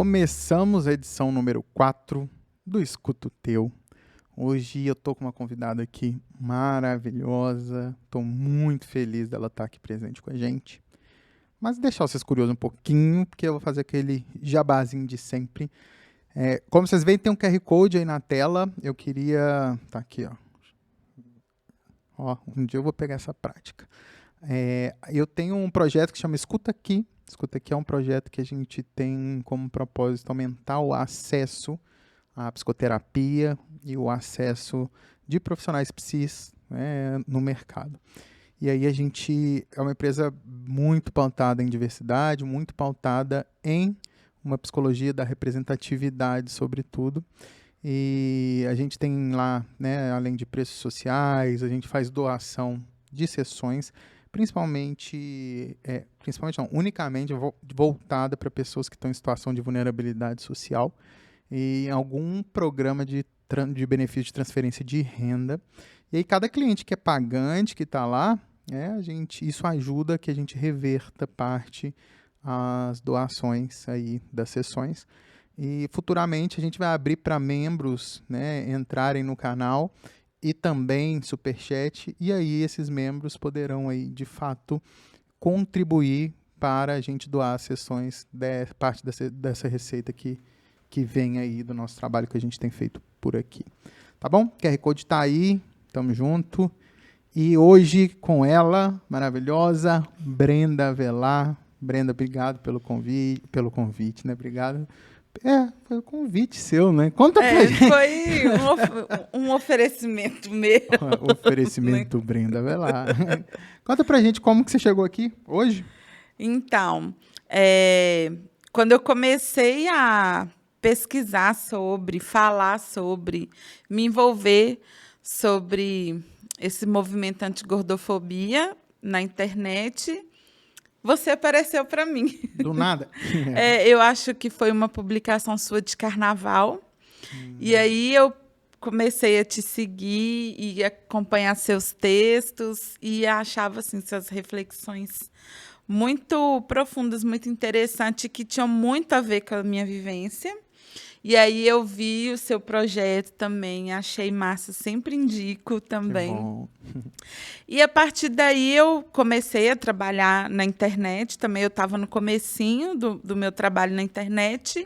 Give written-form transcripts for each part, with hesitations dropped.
Começamos a edição número 4 do Escuta o Teu. Hoje eu tô com uma convidada aqui maravilhosa, tô muito feliz dela estar aqui presente com a gente. Mas deixar vocês curiosos um pouquinho, porque eu vou fazer aquele jabazinho de sempre. Como vocês veem, tem um QR Code aí na tela. Eu queria... Tá aqui, ó. Um dia eu vou pegar essa prática. Eu tenho um projeto que chama Escuta Aqui. Escuta Aqui é um projeto que a gente tem como propósito aumentar o acesso à psicoterapia e o acesso de profissionais psis, no mercado. E aí a gente é uma empresa muito pautada em diversidade, muito pautada em uma psicologia da representatividade, sobretudo. E a gente tem lá, além de preços sociais, a gente faz doação de sessões, unicamente voltada para pessoas que estão em situação de vulnerabilidade social e em algum programa de benefício de transferência de renda. E aí cada cliente que é pagante, que está lá, isso ajuda que a gente reverta parte as doações aí das sessões. E futuramente a gente vai abrir para membros entrarem no canal e também Superchat, e aí esses membros poderão aí, de fato, contribuir para a gente doar as sessões, parte dessa receita que vem aí do nosso trabalho que a gente tem feito por aqui. Tá bom? QR Code está aí, tamo junto. E hoje com ela, maravilhosa, Brenda Avelar. Brenda, obrigado pelo convite, né? Obrigado. Foi um convite seu, né? Conta pra gente. Foi um oferecimento meu. Oferecimento do Brenda Avelar. Conta pra gente como que você chegou aqui hoje. Então, quando eu comecei a pesquisar sobre, falar sobre, me envolver sobre esse movimento anti-gordofobia na internet, você apareceu para mim. Do nada? Eu acho que foi uma publicação sua de carnaval. E aí eu comecei a te seguir e acompanhar seus textos e achava assim, suas reflexões muito profundas, muito interessantes, que tinham muito a ver com a minha vivência. E aí eu vi o seu projeto também, achei massa, sempre indico também. Que bom. E a partir daí eu comecei a trabalhar na internet, também eu estava no comecinho do meu trabalho na internet.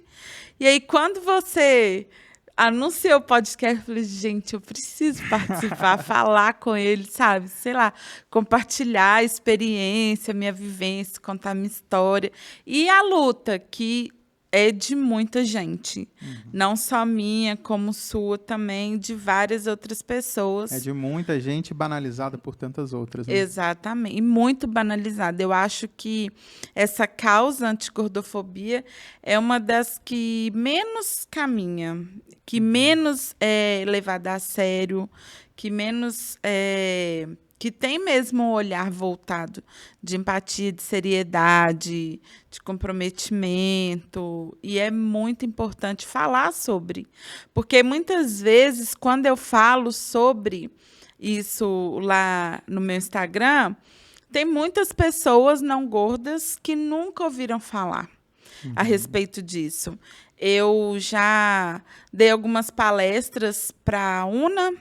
E aí quando você anunciou o podcast, eu falei, gente, eu preciso participar, falar com ele, sabe? Sei lá, compartilhar a experiência, minha vivência, contar minha história. E a luta, que é de muita gente. Não só minha, como sua também, de várias outras pessoas. É de muita gente banalizada por tantas outras. Né? Exatamente. E muito banalizada. Eu acho que essa causa antigordofobia é uma das que menos caminha, que menos é levada a sério, que menos... que tem mesmo um olhar voltado de empatia, de seriedade, de comprometimento. E é muito importante falar sobre. Porque muitas vezes, quando eu falo sobre isso lá no meu Instagram, tem muitas pessoas não gordas que nunca ouviram falar a respeito disso. Eu já dei algumas palestras para a UNA,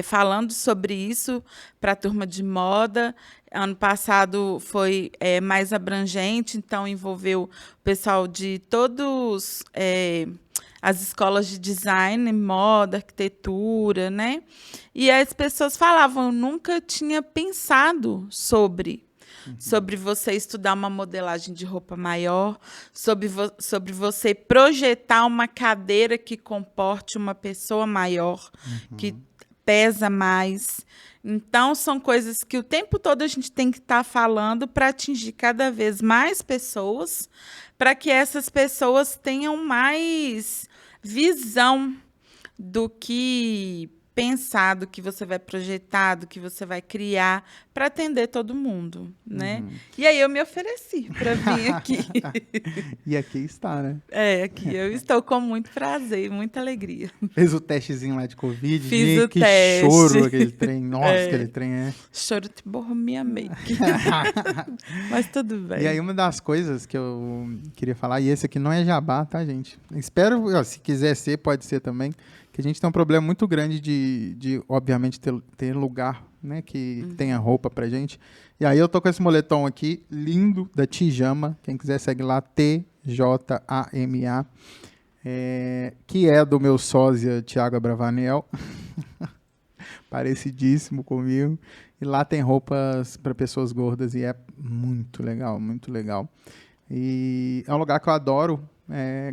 falando sobre isso para a turma de moda. Ano passado foi mais abrangente, então envolveu o pessoal de todos as escolas de design, moda, arquitetura, né? E as pessoas falavam, eu nunca tinha pensado sobre você estudar uma modelagem de roupa maior, sobre você projetar uma cadeira que comporte uma pessoa maior, que pesa mais. Então, são coisas que o tempo todo a gente tem que estar falando para atingir cada vez mais pessoas, para que essas pessoas tenham mais visão do que pensado, que você vai projetado, que você vai criar para atender todo mundo, né? E aí eu me ofereci para vir aqui. E aqui está, né? Aqui eu estou com muito prazer, muita alegria. Fez o testezinho lá de Covid. Fiz o que teste. choro aquele trem. Nossa, aquele trem é... Choro te borrou minha make. Mas tudo bem. E aí uma das coisas que eu queria falar, e esse aqui não é jabá, tá, gente? Espero, ó, se quiser ser, pode ser também, que a gente tem um problema muito grande de obviamente, ter lugar, né, que tenha roupa pra gente. E aí eu tô com esse moletom aqui, lindo, da Tijama. Quem quiser segue lá, TJAMA, que é do meu sósia Thiago Abravanel. Parecidíssimo comigo. E lá tem roupas para pessoas gordas e é muito legal, muito legal. E é um lugar que eu adoro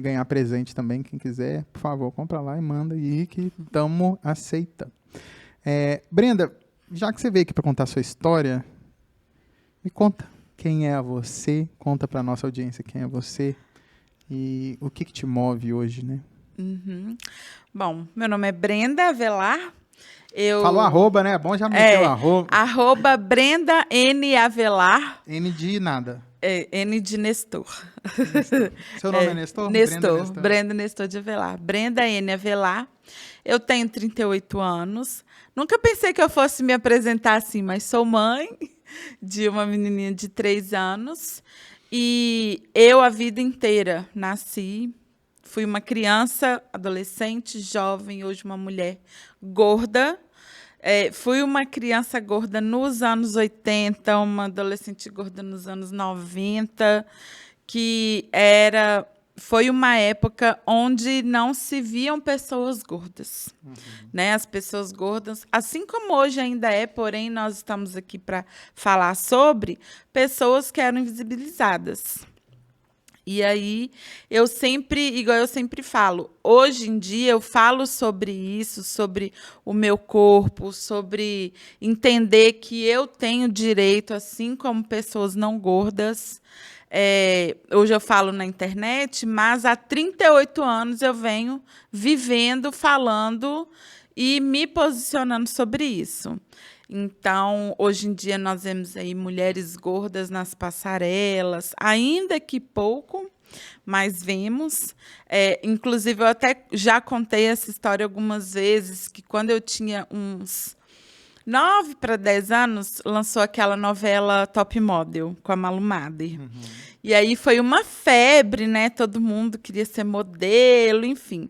ganhar presente também. Quem quiser, por favor, compra lá e manda aí que tamo aceita. Brenda, já que você veio aqui para contar a sua história, me conta quem é você, conta para nossa audiência quem é você e o que te move hoje, né? Bom, meu nome é Brenda Avelar. Falou arroba, né? Bom já meteu arroba. Arroba Brenda N. Avelar. N de nada. N de Nestor. Seu nome é Nestor? Nestor. Brenda Nestor de Avelar. Brenda N. Avelar. Eu tenho 38 anos. Nunca pensei que eu fosse me apresentar assim, mas sou mãe de uma menininha de 3 anos. E eu, a vida inteira, fui uma criança, adolescente, jovem, hoje uma mulher gorda. Fui uma criança gorda nos anos 80, uma adolescente gorda nos anos 90, que foi uma época onde não se viam pessoas gordas. Né? As pessoas gordas, assim como hoje ainda porém nós estamos aqui para falar sobre pessoas que eram invisibilizadas. E aí, igual eu sempre falo, hoje em dia eu falo sobre isso, sobre o meu corpo, sobre entender que eu tenho direito, assim como pessoas não gordas. Hoje eu falo na internet, mas há 38 anos eu venho vivendo, falando e me posicionando sobre isso. Então, hoje em dia, nós vemos aí mulheres gordas nas passarelas, ainda que pouco, mas vemos. Inclusive, eu até já contei essa história algumas vezes, que quando eu tinha uns 9 para 10 anos, lançou aquela novela Top Model, com a Malu Mader. E aí foi uma febre, né? Todo mundo queria ser modelo, enfim.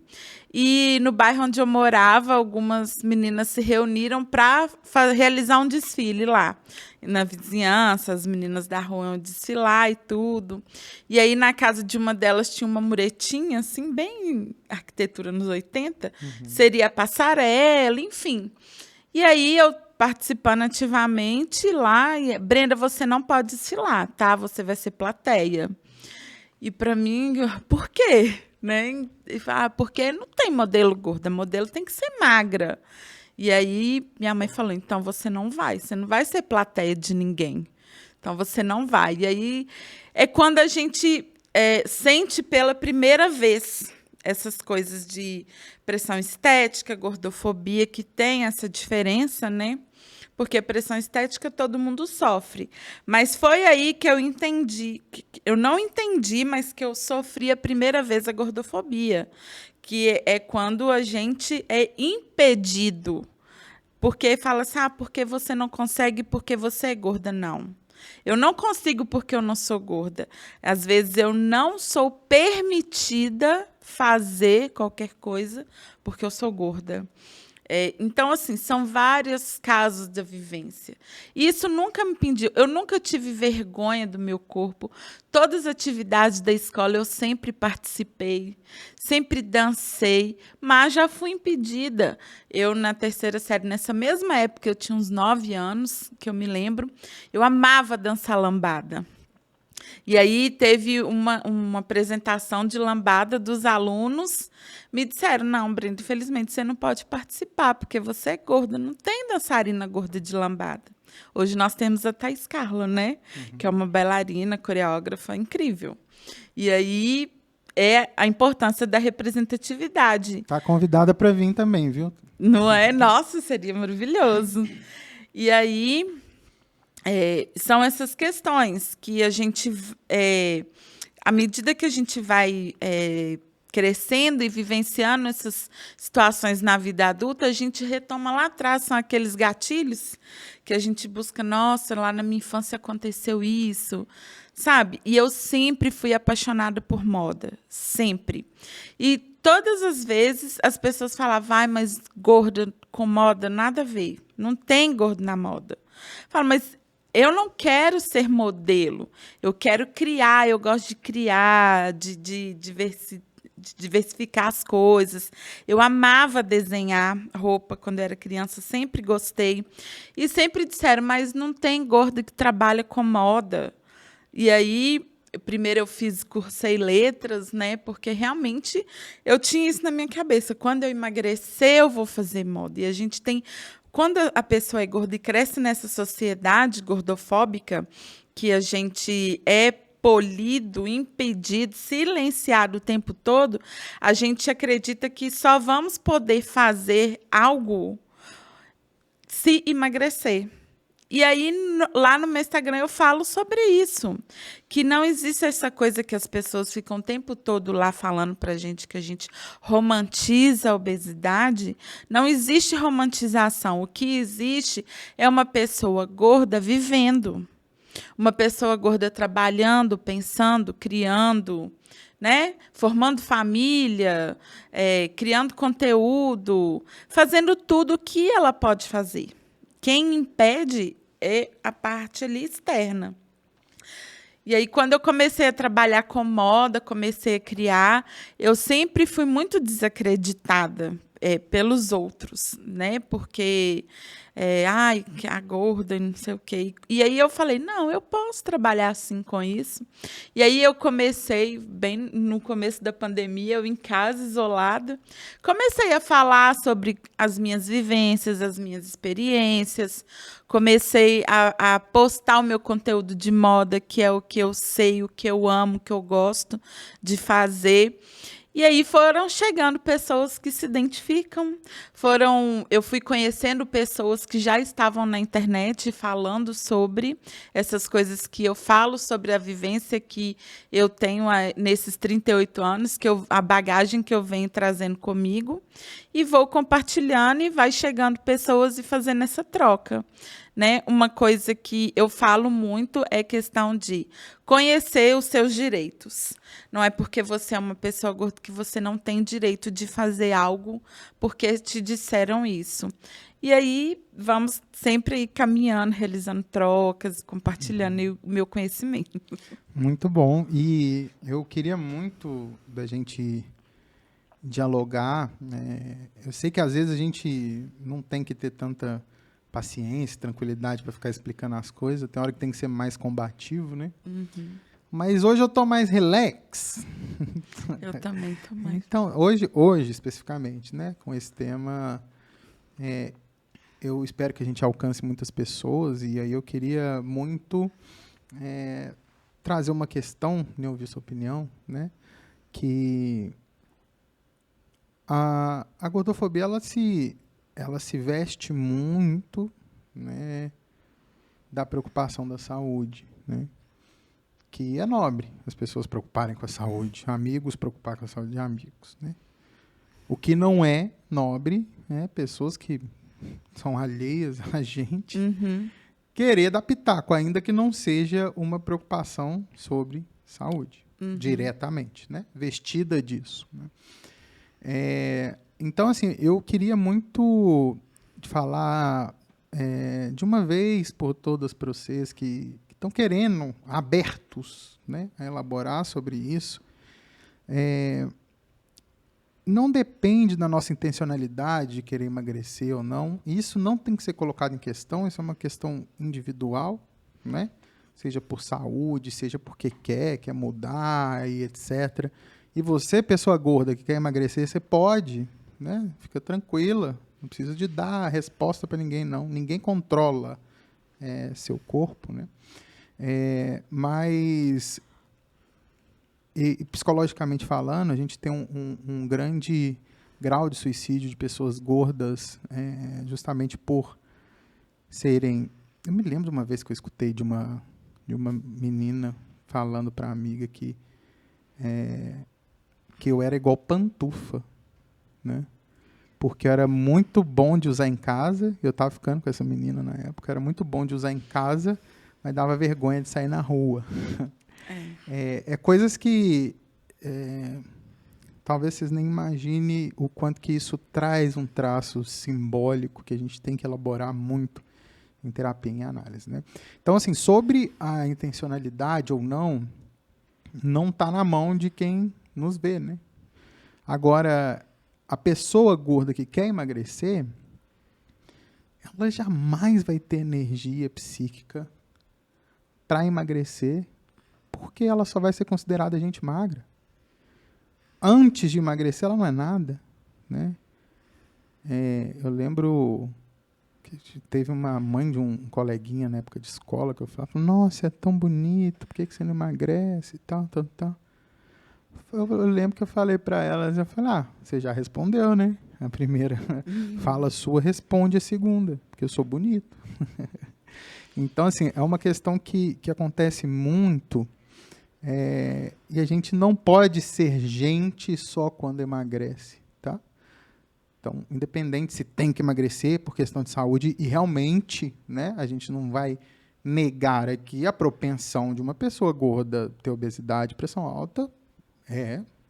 E no bairro onde eu morava, algumas meninas se reuniram para realizar um desfile lá. Na vizinhança, as meninas da rua iam desfilar e tudo. E aí, na casa de uma delas, tinha uma muretinha, assim, bem arquitetura nos 80. Seria a passarela, enfim. E aí, eu participando ativamente lá, Brenda, você não pode desfilar, tá? Você vai ser plateia. E para mim, por quê? Né? Porque não tem modelo gorda, modelo tem que ser magra. E aí minha mãe falou, então você não vai ser plateia de ninguém. Então você não vai. E aí é quando a gente sente pela primeira vez essas coisas de pressão estética, gordofobia, que tem essa diferença, né? Porque a pressão estética todo mundo sofre. Mas foi aí que eu entendi, eu não entendi, mas que eu sofri a primeira vez a gordofobia, que é quando a gente é impedido. Porque fala assim, porque você não consegue, porque você é gorda. Não. Eu não consigo porque eu não sou gorda. Às vezes eu não sou permitida fazer qualquer coisa porque eu sou gorda. Então, assim, são vários casos da vivência. E isso nunca me impediu. Eu nunca tive vergonha do meu corpo. Todas as atividades da escola eu sempre participei, sempre dancei, mas já fui impedida. Eu, na 3ª série, nessa mesma época, eu tinha uns 9 anos, que eu me lembro, eu amava dançar lambada. E aí teve uma apresentação de lambada dos alunos. Me disseram, não, Brenda, infelizmente você não pode participar, porque você é gorda, não tem dançarina gorda de lambada. Hoje nós temos a Thaís Carla, né? Que é uma bailarina, coreógrafa incrível. E aí é a importância da representatividade. Tá convidada para vir também, viu? Não é? Nossa, seria maravilhoso. E aí, são essas questões que a gente, à medida que a gente vai crescendo e vivenciando essas situações na vida adulta, a gente retoma lá atrás, são aqueles gatilhos que a gente busca, nossa, lá na minha infância aconteceu isso, sabe? E eu sempre fui apaixonada por moda, sempre. E todas as vezes as pessoas falavam, vai, mas gorda com moda, nada a ver, não tem gordo na moda. Falo, mas eu não quero ser modelo, eu quero criar, eu gosto de criar, de diversificar as coisas. Eu amava desenhar roupa quando eu era criança, sempre gostei. E sempre disseram, mas não tem gorda que trabalha com moda. E aí, primeiro eu cursei letras, né? Porque realmente eu tinha isso na minha cabeça. Quando eu emagrecer, eu vou fazer moda. E a gente tem... Quando a pessoa é gorda e cresce nessa sociedade gordofóbica, que a gente é polido, impedido, silenciado o tempo todo, a gente acredita que só vamos poder fazer algo se emagrecer. E aí, lá no meu Instagram, eu falo sobre isso. Que não existe essa coisa que as pessoas ficam o tempo todo lá falando pra gente, que a gente romantiza a obesidade. Não existe romantização. O que existe é uma pessoa gorda vivendo. Uma pessoa gorda trabalhando, pensando, criando, né? Formando família, criando conteúdo, fazendo tudo o que ela pode fazer. Quem impede é a parte ali externa. E aí, quando eu comecei a trabalhar com moda, comecei a criar, eu sempre fui muito desacreditada pelos outros, né? Porque, ai, que a gorda, não sei o quê. E aí eu falei, não, eu posso trabalhar assim com isso. E aí eu comecei, bem no começo da pandemia, eu em casa, isolada, comecei a falar sobre as minhas vivências, as minhas experiências, comecei a postar o meu conteúdo de moda, que é o que eu sei, o que eu amo, o que eu gosto de fazer. E aí foram chegando pessoas que se identificam, eu fui conhecendo pessoas que já estavam na internet falando sobre essas coisas que eu falo, sobre a vivência que eu tenho nesses 38 anos, a bagagem que eu venho trazendo comigo, e vou compartilhando e vai chegando pessoas e fazendo essa troca. Né? Uma coisa que eu falo muito é questão de conhecer os seus direitos. Não é porque você é uma pessoa gorda que você não tem direito de fazer algo porque te disseram isso. E aí vamos sempre caminhando, realizando trocas, compartilhando o meu conhecimento. Muito bom. E eu queria muito da gente dialogar. Eu sei que às vezes a gente não tem que ter tanta paciência, tranquilidade para ficar explicando as coisas. Tem hora que tem que ser mais combativo, né? Uhum. Mas hoje eu tô mais relax. Eu também tô mais. Então, hoje especificamente, né? Com esse tema, eu espero que a gente alcance muitas pessoas. E aí eu queria muito trazer uma questão, né, ouvir sua opinião, né? Que a gordofobia, ela se veste muito, né, da preocupação da saúde, né, que é nobre as pessoas preocuparem com a saúde, amigos preocupar com a saúde de amigos, né. O que não é nobre é pessoas que são alheias a gente querer dar pitaco, ainda que não seja uma preocupação sobre saúde, diretamente, né, vestida disso, né. Então, assim, eu queria muito falar de uma vez por todas para vocês que estão querendo, abertos, né, a elaborar sobre isso. Não depende da nossa intencionalidade de querer emagrecer ou não. Isso não tem que ser colocado em questão, isso é uma questão individual, né? Seja por saúde, seja porque quer mudar e etc. E você, pessoa gorda que quer emagrecer, você pode, né? Fica tranquila, não precisa de dar resposta para ninguém, não. Ninguém controla seu corpo, né? Mas e psicologicamente falando, a gente tem um grande grau de suicídio de pessoas gordas, justamente por serem... Eu me lembro de uma vez que eu escutei de uma menina falando para a amiga que eu era igual pantufa, né? Porque eu era muito bom de usar em casa, eu estava ficando com essa menina na época, era muito bom de usar em casa, mas dava vergonha de sair na rua. Coisas que talvez vocês nem imaginem o quanto que isso traz um traço simbólico que a gente tem que elaborar muito em terapia e em análise, né? Então, assim, sobre a intencionalidade ou não está na mão de quem nos vê, né? Agora, a pessoa gorda que quer emagrecer, ela jamais vai ter energia psíquica para emagrecer, porque ela só vai ser considerada gente magra. Antes de emagrecer, ela não é nada, né? Eu lembro que teve uma mãe de um coleguinha na época de escola que eu falava, nossa, é tão bonito, por que você não emagrece e tal, tal, tal. Eu lembro que eu falei para ela, eu falei, você já respondeu, né? A primeira fala sua, responde a segunda, porque eu sou bonito. Então, assim, é uma questão que acontece muito, e a gente não pode ser gente só quando emagrece, tá? Então, independente se tem que emagrecer por questão de saúde, e realmente, né, a gente não vai negar aqui a propensão de uma pessoa gorda ter obesidade, pressão alta,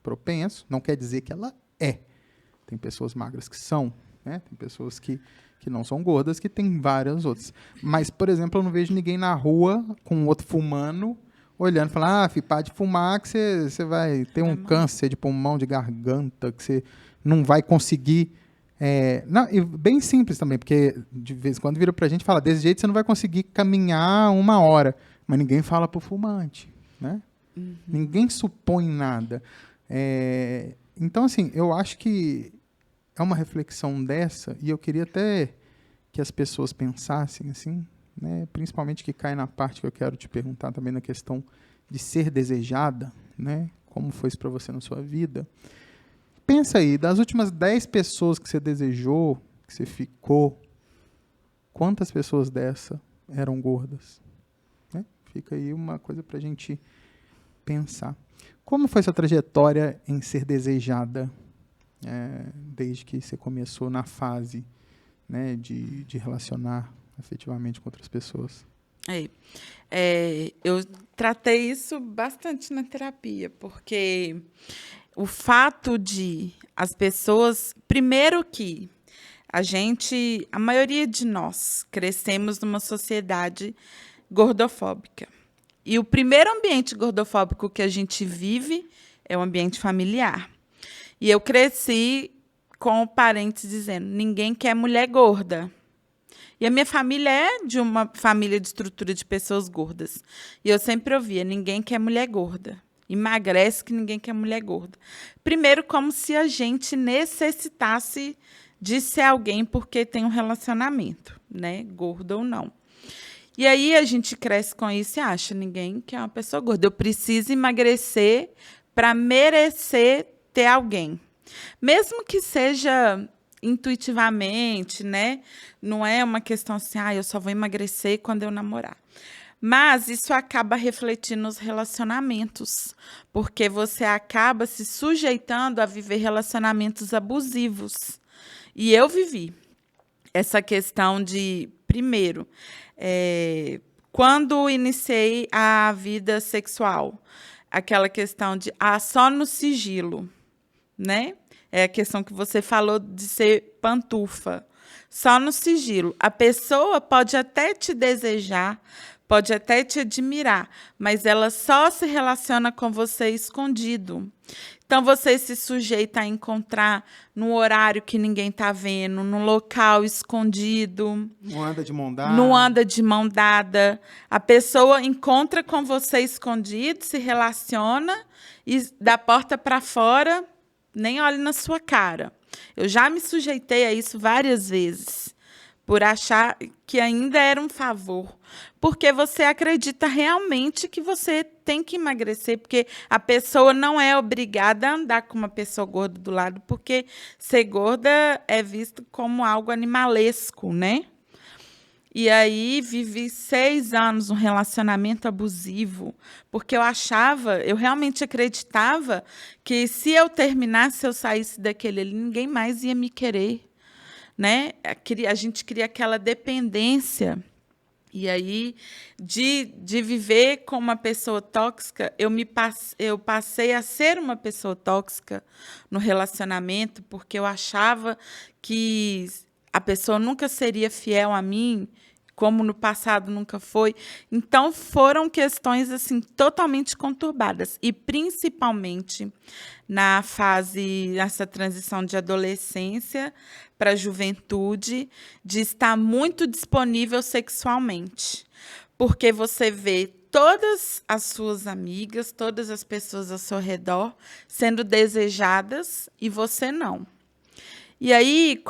propenso, não quer dizer que ela é. Tem pessoas magras que são, né? Tem pessoas que não são gordas, que tem várias outras. Mas, por exemplo, eu não vejo ninguém na rua com outro fumando, olhando e falando, filho, para de fumar que você vai ter um câncer de pulmão, de garganta, que você não vai conseguir... não, e bem simples também, porque de vez em quando vira pra gente e fala, desse jeito você não vai conseguir caminhar 1 hora. Mas ninguém fala pro fumante, né? Uhum. Ninguém supõe nada. Então, assim, eu acho que é uma reflexão dessa, e eu queria até que as pessoas pensassem, assim, né, principalmente que cai na parte que eu quero te perguntar também, na questão de ser desejada, né, como foi isso para você na sua vida. Pensa aí, das últimas 10 pessoas que você desejou, que você ficou, quantas pessoas dessa eram gordas? Né? Fica aí uma coisa para a gente pensar. Como foi sua trajetória em ser desejada desde que você começou na fase, né, de relacionar afetivamente com outras pessoas? Eu tratei isso bastante na terapia, porque o fato de as pessoas... Primeiro que a maioria de nós, crescemos numa sociedade gordofóbica. E o primeiro ambiente gordofóbico que a gente vive é o ambiente familiar. E eu cresci com parentes dizendo, ninguém quer mulher gorda. E a minha família é de uma família de estrutura de pessoas gordas. E eu sempre ouvia, ninguém quer mulher gorda. Emagrece que ninguém quer mulher gorda. Primeiro, como se a gente necessitasse de ser alguém porque tem um relacionamento, né? Gordo ou não. E aí a gente cresce com isso e acha, ninguém quer uma pessoa gorda. Eu preciso emagrecer para merecer ter alguém. Mesmo que seja intuitivamente, né? Não é uma questão assim, eu só vou emagrecer quando eu namorar. Mas isso acaba refletindo nos relacionamentos, porque você acaba se sujeitando a viver relacionamentos abusivos. E eu vivi essa questão de, primeiro, quando iniciei a vida sexual, aquela questão de só no sigilo, né? É a questão que você falou de ser pantufa. Só no sigilo. A pessoa pode até te desejar, pode até te admirar, mas ela só se relaciona com você escondido. Então, você se sujeita a encontrar no horário que ninguém está vendo, num local escondido. Não anda de mão dada. Não anda de mão dada. A pessoa encontra com você escondido, se relaciona e da porta para fora nem olha na sua cara. Eu já me sujeitei a isso várias vezes, por achar que ainda era um favor. porque você acredita realmente que você tem que emagrecer, porque a pessoa não é obrigada a andar com uma pessoa gorda do lado, porque ser gorda é visto como algo animalesco, né? E aí vivi 6 anos num relacionamento abusivo, porque eu realmente acreditava que se eu terminasse, se eu saísse daquele ali, ninguém mais ia me querer, né? A gente cria aquela dependência. E aí, de viver com uma pessoa tóxica, eu passei a ser uma pessoa tóxica no relacionamento, porque eu achava que a pessoa nunca seria fiel a mim, como no passado nunca foi. Então, foram questões assim totalmente conturbadas. E, principalmente, nessa transição de adolescência para a juventude, de estar muito disponível sexualmente. Porque você vê todas as suas amigas, todas as pessoas ao seu redor sendo desejadas e você não. E aí,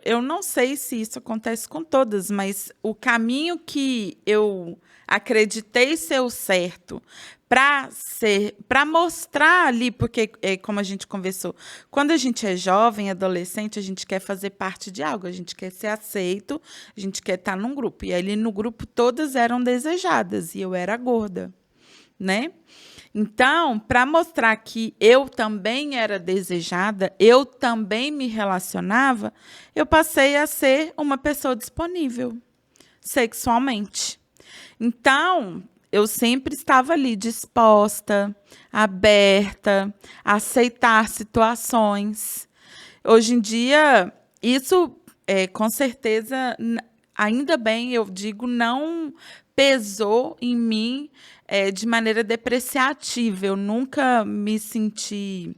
eu não sei se isso acontece com todas, mas o caminho que eu acreditei ser o certo para mostrar ali, porque, como a gente conversou, quando a gente é jovem, adolescente, a gente quer fazer parte de algo, a gente quer ser aceito, a gente quer estar num grupo. E ali no grupo todas eram desejadas e eu era gorda, né? Então, para mostrar que eu também era desejada, eu também me relacionava, eu passei a ser uma pessoa disponível sexualmente. Então, eu sempre estava ali disposta, aberta, a aceitar situações. Hoje em dia, isso, com certeza, ainda bem, eu digo, não pesou em mim de maneira depreciativa. Eu nunca me senti,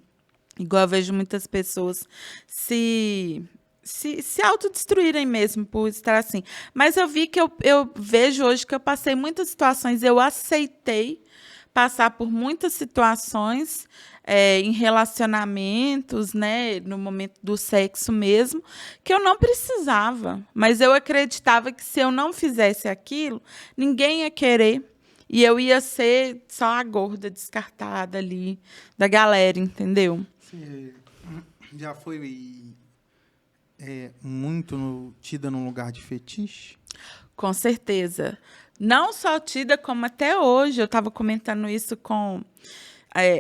igual eu vejo muitas pessoas, se autodestruírem mesmo por estar assim. Mas eu vi que eu vejo hoje que eu passei muitas situações, eu aceitei passar por muitas situações em relacionamentos, né, no momento do sexo mesmo, que eu não precisava. Mas eu acreditava que se eu não fizesse aquilo, ninguém ia querer. E eu ia ser só a gorda descartada ali da galera, entendeu? Você já foi muito tida num lugar de fetiche? Com certeza. Não só tida, como até hoje. Eu estava comentando isso com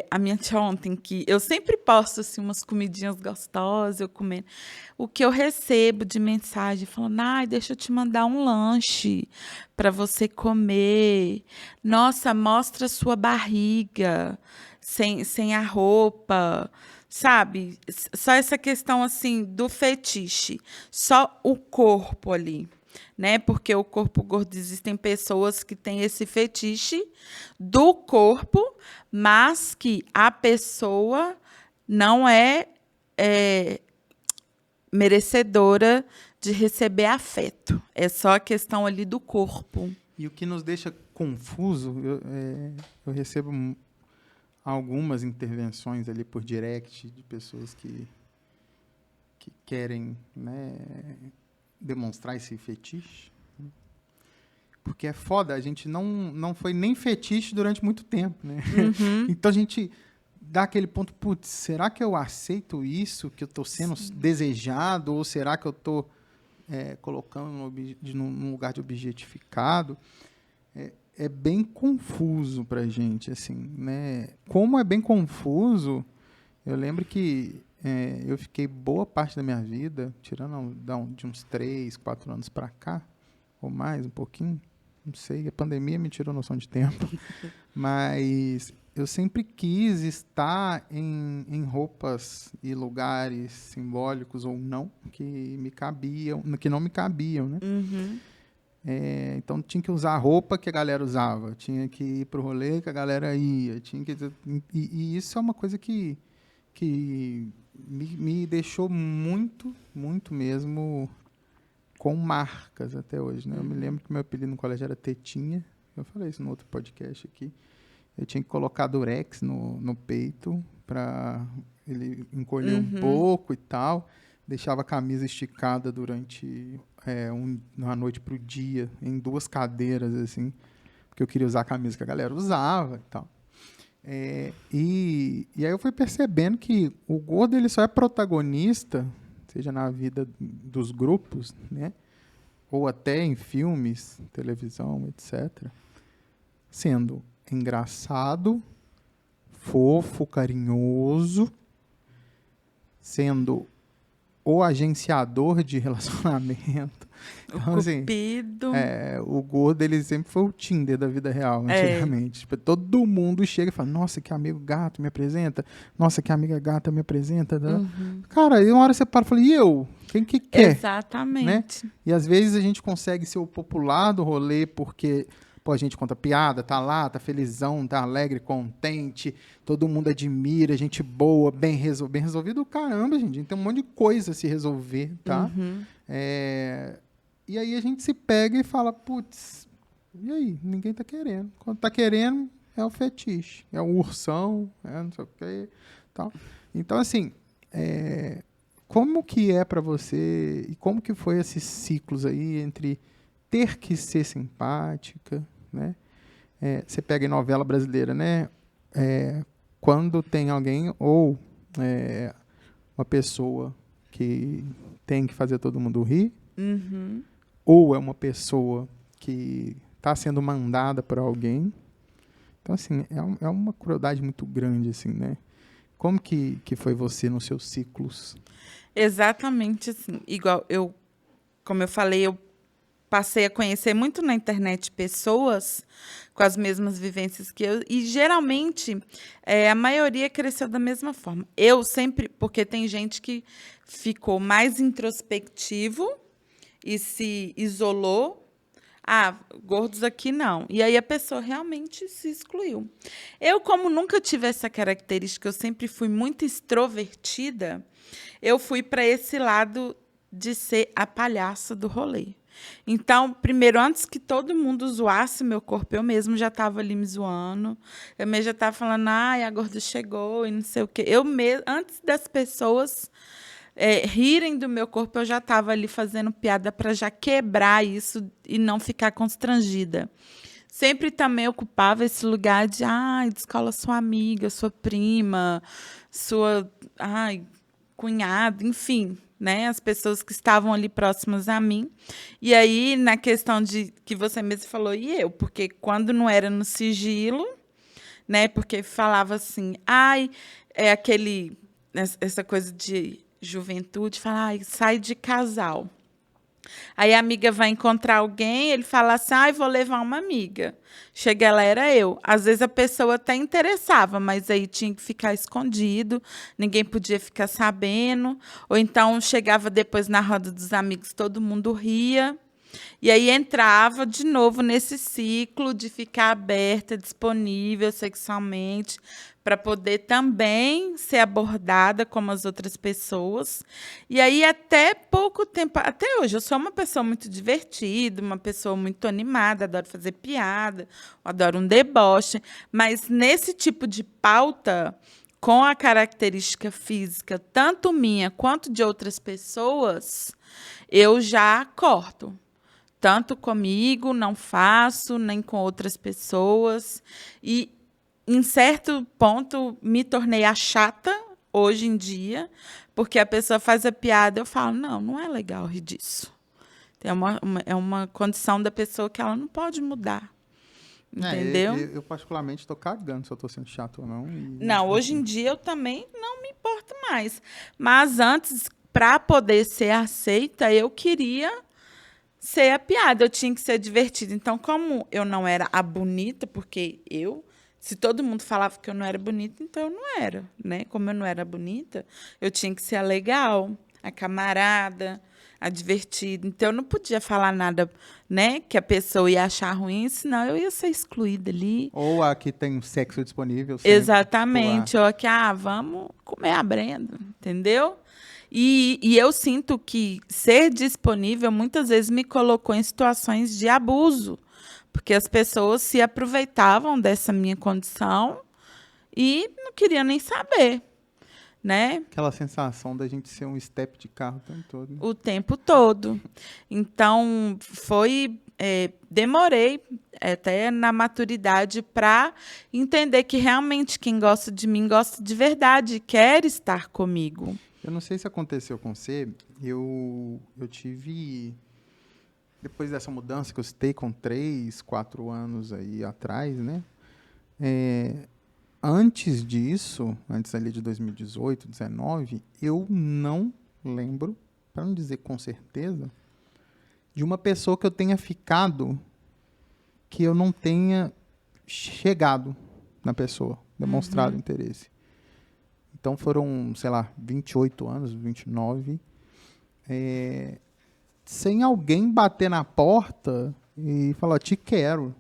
a minha tia ontem, que eu sempre posto assim, umas comidinhas gostosas, eu comendo. O que eu recebo de mensagem falando, ai, deixa eu te mandar um lanche para você comer. Nossa, mostra sua barriga sem a roupa. Sabe? Só essa questão assim do fetiche, só o corpo ali, né? Porque o corpo gordo, existem pessoas que têm esse fetiche do corpo, mas que a pessoa não é merecedora de receber afeto. É só a questão ali do corpo. E o que nos deixa confuso, eu recebo algumas intervenções ali por direct de pessoas que querem, né, demonstrar esse fetiche. Porque é foda, a gente não foi nem fetiche durante muito tempo, né? Uhum. Então a gente dá aquele ponto, putz, será que eu aceito isso, que eu estou sendo desejado, ou será que eu estou colocando num lugar de objetificado? É bem confuso pra gente, assim, né? Como é bem confuso, eu lembro que eu fiquei boa parte da minha vida, tirando de uns 3, 4 anos pra cá, ou mais, um pouquinho, não sei, a pandemia me tirou noção de tempo, mas eu sempre quis estar em roupas e lugares simbólicos ou não, que não me cabiam, né? Uhum. Então tinha que usar a roupa que a galera usava, tinha que ir pro rolê que a galera ia, e isso é uma coisa que me deixou muito, muito mesmo com marcas até hoje, né? Eu me lembro que meu apelido no colégio era Tetinha, eu falei isso no outro podcast aqui, eu tinha que colocar durex no peito para ele encolher um pouco e tal, deixava a camisa esticada durante uma noite pro dia, em 2 cadeiras, assim, porque eu queria usar a camisa que a galera usava e tal. E aí eu fui percebendo que o gordo ele só é protagonista, seja na vida dos grupos, né? Ou até em filmes, televisão, etc., sendo engraçado, fofo, carinhoso, sendo o agenciador de relacionamento. Então, assim, Cupido. o gordo, ele sempre foi o Tinder da vida real, antigamente. Tipo, todo mundo chega e fala, nossa, que amigo gato me apresenta. Nossa, que amiga gata me apresenta. Cara, aí uma hora você para e fala, e eu? Quem que quer? Exatamente. Né? E às vezes a gente consegue ser o popular do rolê porque... Pô, a gente conta piada, tá lá, tá felizão, tá alegre, contente, todo mundo admira, gente boa, bem resolvido, caramba, gente. A gente tem um monte de coisa a se resolver, tá? E aí a gente se pega e fala, putz, e aí? Ninguém tá querendo. Quando tá querendo, é o fetiche, é o ursão, não sei o quê, tal. Então, assim, como que é pra você, e como que foi esses ciclos aí entre ter que ser simpática, né? Você pega em novela brasileira, né? Quando tem alguém ou uma pessoa que tem que fazer todo mundo rir, ou é uma pessoa que está sendo mandada por alguém. Então, assim, é uma crueldade muito grande, assim, né? Como que foi você nos seus ciclos? Exatamente assim. Igual como eu falei, eu passei a conhecer muito na internet pessoas com as mesmas vivências que eu, e geralmente a maioria cresceu da mesma forma. Eu sempre, porque tem gente que ficou mais introspectivo e se isolou. Gordos aqui não. E aí a pessoa realmente se excluiu. Eu, como nunca tive essa característica, eu sempre fui muito extrovertida, eu fui para esse lado de ser a palhaça do rolê. Então, primeiro, antes que todo mundo zoasse meu corpo, eu mesmo já estava ali me zoando. Eu mesmo já estava falando, a gorda chegou e não sei o quê. Antes das pessoas rirem do meu corpo, eu já estava ali fazendo piada para já quebrar isso e não ficar constrangida. Sempre também ocupava esse lugar de, descola sua amiga, sua prima, sua cunhado, enfim, né? As pessoas que estavam ali próximas a mim. E aí, na questão de que você mesmo falou, e eu? Porque quando não era no sigilo, né? Porque falava assim, essa coisa de juventude, fala, sai de casal. Aí a amiga vai encontrar alguém, ele fala assim, vou levar uma amiga. Chega lá, era eu. Às vezes a pessoa até interessava, mas aí tinha que ficar escondido, ninguém podia ficar sabendo. Ou então chegava depois na roda dos amigos, todo mundo ria. E aí entrava de novo nesse ciclo de ficar aberta, disponível sexualmente, para poder também ser abordada como as outras pessoas. E aí, até pouco tempo, até hoje, eu sou uma pessoa muito divertida, uma pessoa muito animada, adoro fazer piada, adoro um deboche, mas nesse tipo de pauta, com a característica física, tanto minha quanto de outras pessoas, eu já corto. Tanto comigo, não faço, nem com outras pessoas. E, em certo ponto, me tornei a chata, hoje em dia, porque a pessoa faz a piada, eu falo, não é legal rir disso. É uma condição da pessoa que ela não pode mudar. Entendeu? Eu particularmente, estou cagando se eu estou sendo chato ou não. Não, hoje em dia eu também não me importo mais. Mas antes, para poder ser aceita, eu queria ser a piada, eu tinha que ser divertida. Então, como eu não era a bonita, porque se todo mundo falava que eu não era bonita, então eu não era, né? Como eu não era bonita, eu tinha que ser a legal, a camarada, a divertida. Então, eu não podia falar nada, né, que a pessoa ia achar ruim, senão eu ia ser excluída ali. Ou a que tem sexo disponível. Sempre, exatamente. Ou a que, vamos comer a Brenda, entendeu? E eu sinto que ser disponível muitas vezes me colocou em situações de abuso, porque as pessoas se aproveitavam dessa minha condição e não queriam nem saber. né? Aquela sensação da gente ser um step de carro o tempo todo. Né? O tempo todo. Então, demorei até na maturidade para entender que realmente quem gosta de mim gosta de verdade, quer estar comigo. Eu não sei se aconteceu com você, eu tive, depois dessa mudança que eu citei com 3, 4 anos aí atrás, né? Antes disso, antes ali de 2018, 2019, eu não lembro, para não dizer com certeza, de uma pessoa que eu tenha ficado que eu não tenha chegado na pessoa, demonstrado interesse. Então foram, sei lá, 28 anos, 29, sem alguém bater na porta e falar, te quero.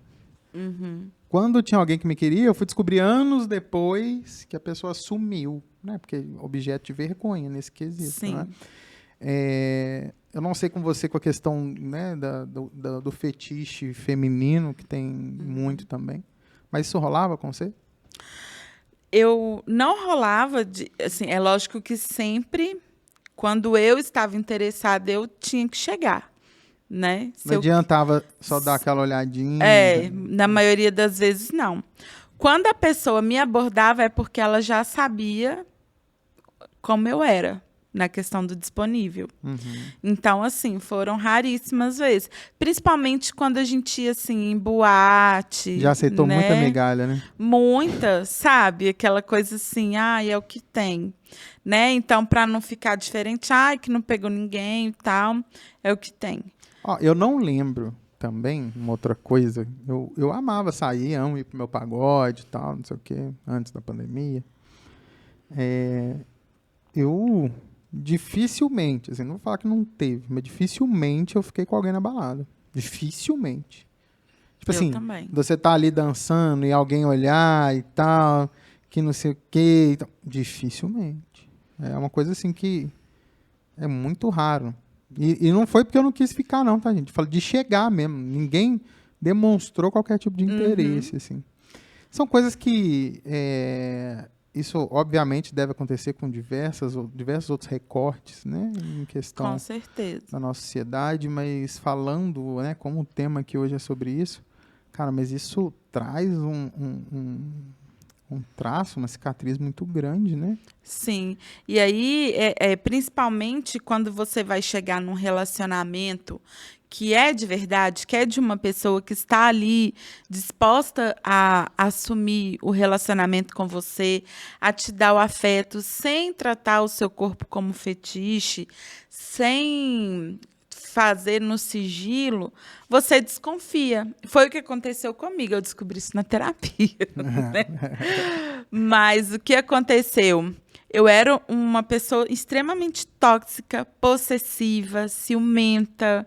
Quando tinha alguém que me queria, eu fui descobrir anos depois que a pessoa sumiu, né? Porque objeto de vergonha nesse quesito, Sim. né? Eu não sei com você com a questão, né, do fetiche feminino, que tem muito também. Mas isso rolava com você? Eu não rolava, assim, é lógico que sempre, quando eu estava interessada, eu tinha que chegar, né? Não adiantava só dar aquela olhadinha. Na maioria das vezes, não. Quando a pessoa me abordava, é porque ela já sabia como eu era na questão do disponível. Então, assim, foram raríssimas vezes. Principalmente quando a gente ia, assim, em boate. Já aceitou né? muita migalha, né? Muita, sabe? Aquela coisa assim, é o que tem. Né? Então, para não ficar diferente, que não pegou ninguém e tal, é o que tem. Eu não lembro também, uma outra coisa, eu amava sair, amo ir pro meu pagode e tal, não sei o quê, antes da pandemia. Eu dificilmente, assim, não vou falar que não teve, mas dificilmente eu fiquei com alguém na balada. Dificilmente. Tipo Eu assim, também. você tá ali dançando e alguém olhar e tal, que não sei o quê. Então, dificilmente. É uma coisa assim que é muito raro. E não foi porque eu não quis ficar, não, tá, gente? Falo de chegar mesmo. Ninguém demonstrou qualquer tipo de interesse, assim. São coisas que... isso, obviamente, deve acontecer com diversos outros recortes, né? Em questão Com certeza. da nossa sociedade, mas falando, né, como o tema aqui hoje é sobre isso, cara, mas isso traz um traço, uma cicatriz muito grande, né? Sim. E aí, principalmente quando você vai chegar num relacionamento que é de verdade, que é de uma pessoa que está ali disposta a assumir o relacionamento com você, a te dar o afeto, sem tratar o seu corpo como fetiche, sem fazer no sigilo, você desconfia. Foi o que aconteceu comigo, eu descobri isso na terapia. Né? Mas o que aconteceu? Eu era uma pessoa extremamente tóxica, possessiva, ciumenta,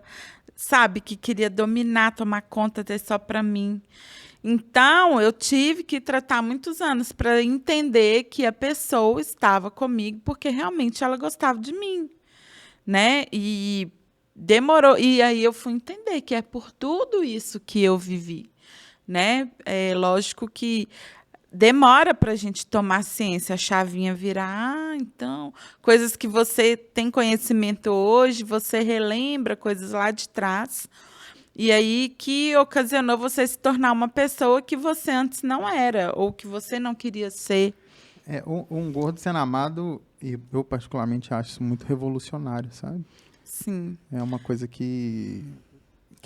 sabe, que queria dominar, tomar conta, ter só para mim. Então, eu tive que tratar muitos anos para entender que a pessoa estava comigo porque realmente ela gostava de mim, né? E demorou. E aí eu fui entender que é por tudo isso que eu vivi, né? É lógico que demora para a gente tomar ciência, a chavinha virar. Então, coisas que você tem conhecimento hoje, você relembra coisas lá de trás. E aí que ocasionou você se tornar uma pessoa que você antes não era, ou que você não queria ser. Um gordo sendo amado, e eu particularmente acho isso muito revolucionário, sabe? Sim. É uma coisa que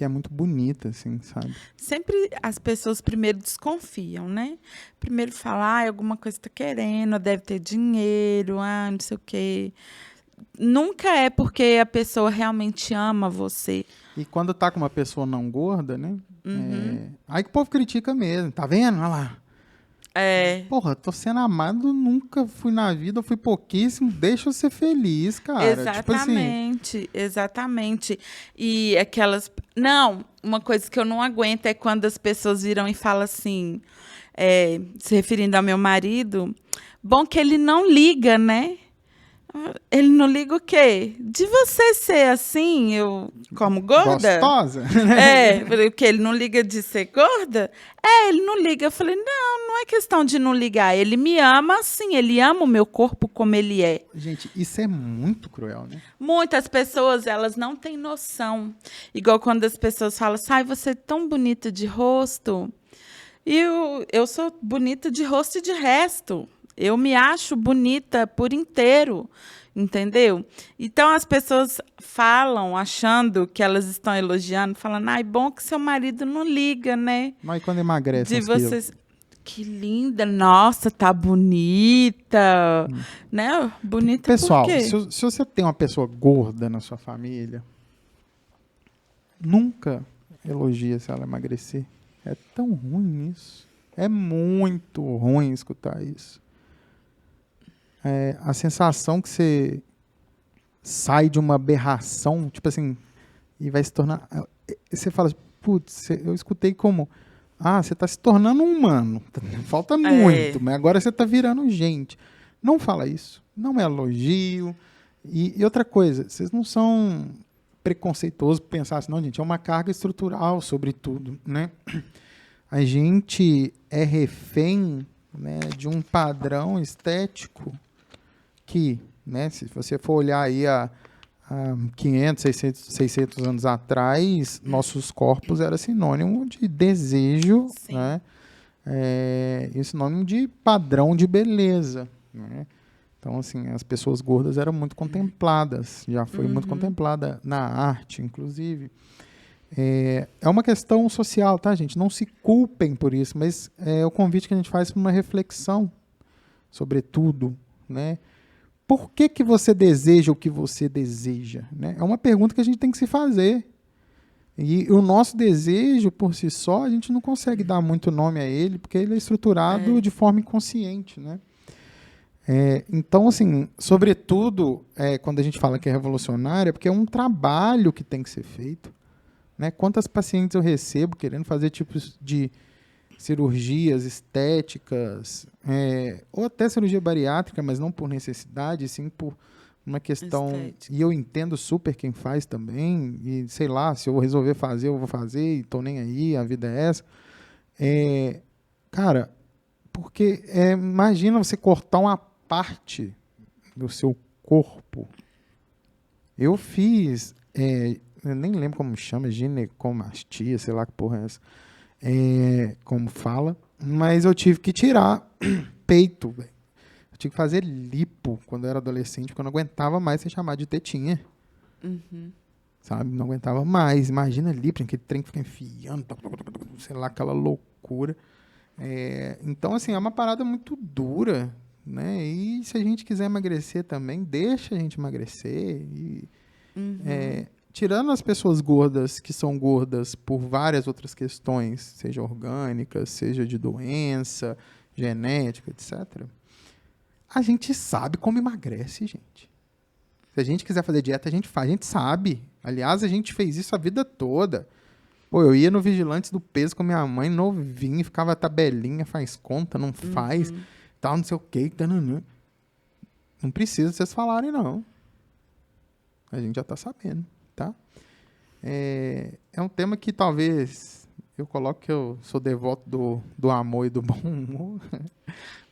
é muito bonita, assim, sabe? Sempre as pessoas primeiro desconfiam, né? Primeiro falam, alguma coisa está querendo, deve ter dinheiro, não sei o quê. Nunca é porque a pessoa realmente ama você. E quando tá com uma pessoa não gorda, né? Aí que o povo critica mesmo, tá vendo? Olha lá. Porra, tô sendo amado, nunca fui na vida, fui pouquíssimo, deixa eu ser feliz, cara. Exatamente, tipo assim, exatamente. E aquelas... Não, uma coisa que eu não aguento é quando as pessoas viram e falam assim, se referindo ao meu marido, bom que ele não liga, né? Ele não liga o quê? De você ser assim, eu como gorda? Gostosa? Porque ele não liga de ser gorda? Ele não liga. Eu falei, não é questão de não ligar. Ele me ama assim, ele ama o meu corpo como ele é. Gente, isso é muito cruel, né? Muitas pessoas, elas não têm noção. Igual quando as pessoas falam, sai, você é tão bonita de rosto. E eu sou bonita de rosto e de resto. Eu me acho bonita por inteiro, entendeu? Então as pessoas falam, achando que elas estão elogiando, falando, ai, bom que seu marido não liga, né? Mas quando emagrece De uns quilos? vocês. Que linda, nossa, tá bonita. Né? Bonita por Pessoal, quê? se você tem uma pessoa gorda na sua família, nunca elogia se ela emagrecer. É tão ruim isso. É muito ruim escutar isso. A sensação que você sai de uma aberração, tipo assim, e vai se tornar. Você fala, putz, eu escutei como. Você está se tornando um humano. Falta muito, mas agora você está virando gente. Não fala isso. Não é elogio. E outra coisa, vocês não são preconceituosos por pensar assim, não, gente, é uma carga estrutural sobre tudo, né? A gente é refém, né, de um padrão estético que, né, se você for olhar aí há 500, 600 anos atrás, nossos corpos eram sinônimo de desejo, Sim. né? E sinônimo de padrão de beleza, né? Então, assim, as pessoas gordas eram muito contempladas, já foi muito contemplada na arte, inclusive. É uma questão social, tá, gente? Não se culpem por isso, mas é o convite que a gente faz para uma reflexão sobre tudo, né? Por que você deseja o que você deseja, né? É uma pergunta que a gente tem que se fazer. E o nosso desejo, por si só, a gente não consegue dar muito nome a ele, porque ele é estruturado de forma inconsciente, né? Então, assim, sobretudo, quando a gente fala que é revolucionário, é porque é um trabalho que tem que ser feito, né? Quantas pacientes eu recebo querendo fazer tipos de cirurgias estéticas, ou até cirurgia bariátrica, mas não por necessidade, sim por uma questão... Estética. E eu entendo super quem faz também, e sei lá, se eu resolver fazer, eu vou fazer, e tô nem aí, a vida é essa. Cara, porque imagina você cortar uma parte do seu corpo. Eu fiz, eu nem lembro como chama, ginecomastia, sei lá que porra é essa, como fala, mas eu tive que tirar peito, véio. Eu tive que fazer lipo quando eu era adolescente, porque eu não aguentava mais ser chamado de tetinha. Sabe? Não aguentava mais. Imagina lipo, aquele trem que fica enfiando, sei lá, aquela loucura. Então, assim, é uma parada muito dura, né? E se a gente quiser emagrecer também, deixa a gente emagrecer. Tirando as pessoas gordas, que são gordas por várias outras questões, seja orgânicas, seja de doença, genética, etc., a gente sabe como emagrece, gente. Se a gente quiser fazer dieta, a gente faz, a gente sabe. Aliás, a gente fez isso a vida toda. Pô, eu ia no Vigilantes do Peso com minha mãe, novinho, ficava tabelinha, faz conta, não faz, tal, não sei o quê. Não precisa vocês falarem, não. A gente já tá sabendo, tá? É um tema que talvez eu coloco que eu sou devoto do amor e do bom humor,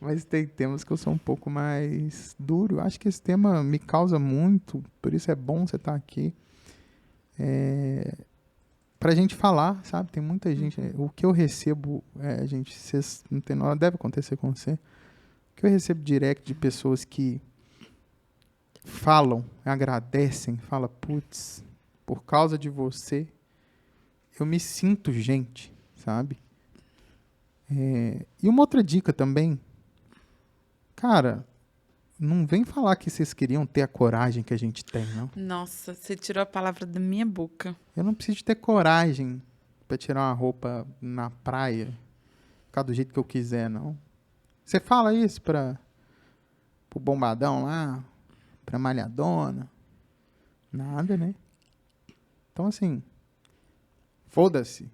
mas tem temas que eu sou um pouco mais duro. Acho que esse tema me causa muito, por isso é bom você estar aqui. Pra gente falar, sabe? Tem muita gente. O que eu recebo, gente, vocês não tem nada, deve acontecer com você. O que eu recebo direct de pessoas que falam, agradecem, falam, putz, por causa de você, eu me sinto gente, sabe? E uma outra dica também, cara, não vem falar que vocês queriam ter a coragem que a gente tem, não. Nossa, você tirou a palavra da minha boca. Eu não preciso de ter coragem pra tirar uma roupa na praia, ficar do jeito que eu quiser, não. Você fala isso pro bombadão lá, pra malhadona, nada, né? Então, assim, foda-se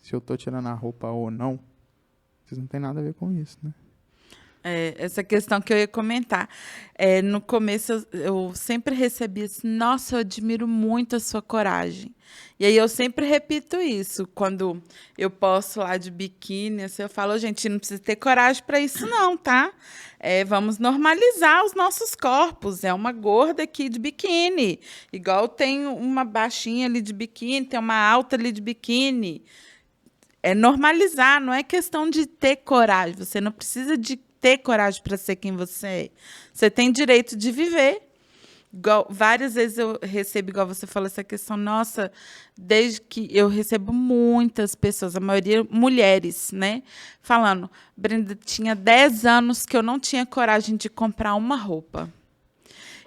se eu tô tirando a roupa ou não. Vocês não tem nada a ver com isso, né? Essa questão que eu ia comentar. No começo, eu sempre recebi assim, nossa, eu admiro muito a sua coragem. E aí eu sempre repito isso. Quando eu posto lá de biquíni, assim, eu falo, gente, não precisa ter coragem para isso não, tá? Vamos normalizar os nossos corpos. É uma gorda aqui de biquíni. Igual tem uma baixinha ali de biquíni, tem uma alta ali de biquíni. É normalizar, não é questão de ter coragem. Você não precisa de ter coragem para ser quem você é. Você tem direito de viver. Várias vezes eu recebo, igual você falou, essa questão, nossa, desde que eu recebo muitas pessoas, a maioria mulheres, né? Falando, Brenda, tinha 10 anos que eu não tinha coragem de comprar uma roupa.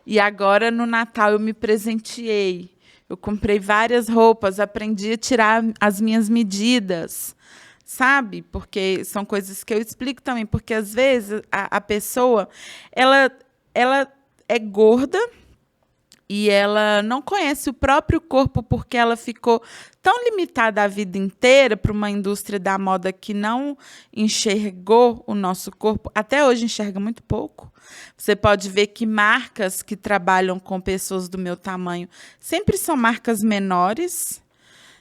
E agora, no Natal, eu me presenteei. Eu comprei várias roupas, aprendi a tirar as minhas medidas, sabe? Porque são coisas que eu explico também. Porque, às vezes, a pessoa, ela é gorda e ela não conhece o próprio corpo porque ela ficou tão limitada a vida inteira para uma indústria da moda que não enxergou o nosso corpo. Até hoje enxerga muito pouco. Você pode ver que marcas que trabalham com pessoas do meu tamanho sempre são marcas menores,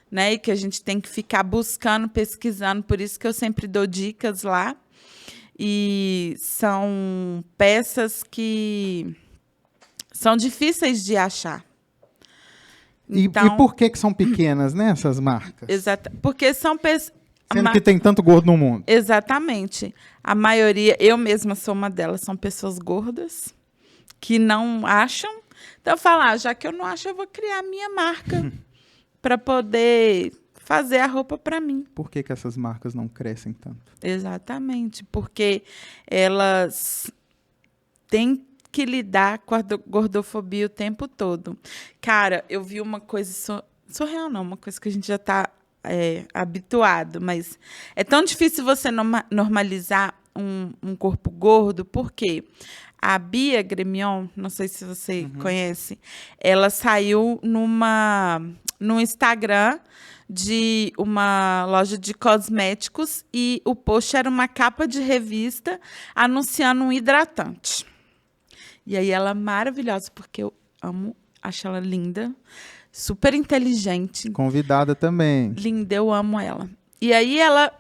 né? E que a gente tem que ficar buscando, pesquisando. Por isso que eu sempre dou dicas lá. E são peças que são difíceis de achar. Então, e por que são pequenas, né, essas marcas? Exato. Porque são pessoas... Sendo que tem tanto gordo no mundo. Exatamente. A maioria, eu mesma sou uma delas, são pessoas gordas que não acham. Então, eu falo, já que eu não acho, eu vou criar a minha marca para poder fazer a roupa para mim. Por que essas marcas não crescem tanto? Exatamente. Porque elas têm que lidar com a gordofobia o tempo todo. Cara, eu vi uma coisa surreal, não, uma coisa que a gente já está habituado, mas é tão difícil você normalizar um corpo gordo, porque a Bia Gremion, não sei se você conhece, ela saiu no Instagram de uma loja de cosméticos e o post era uma capa de revista anunciando um hidratante. E aí ela é maravilhosa, porque eu acho ela linda, super inteligente. Convidada também. Linda, eu amo ela. E aí ela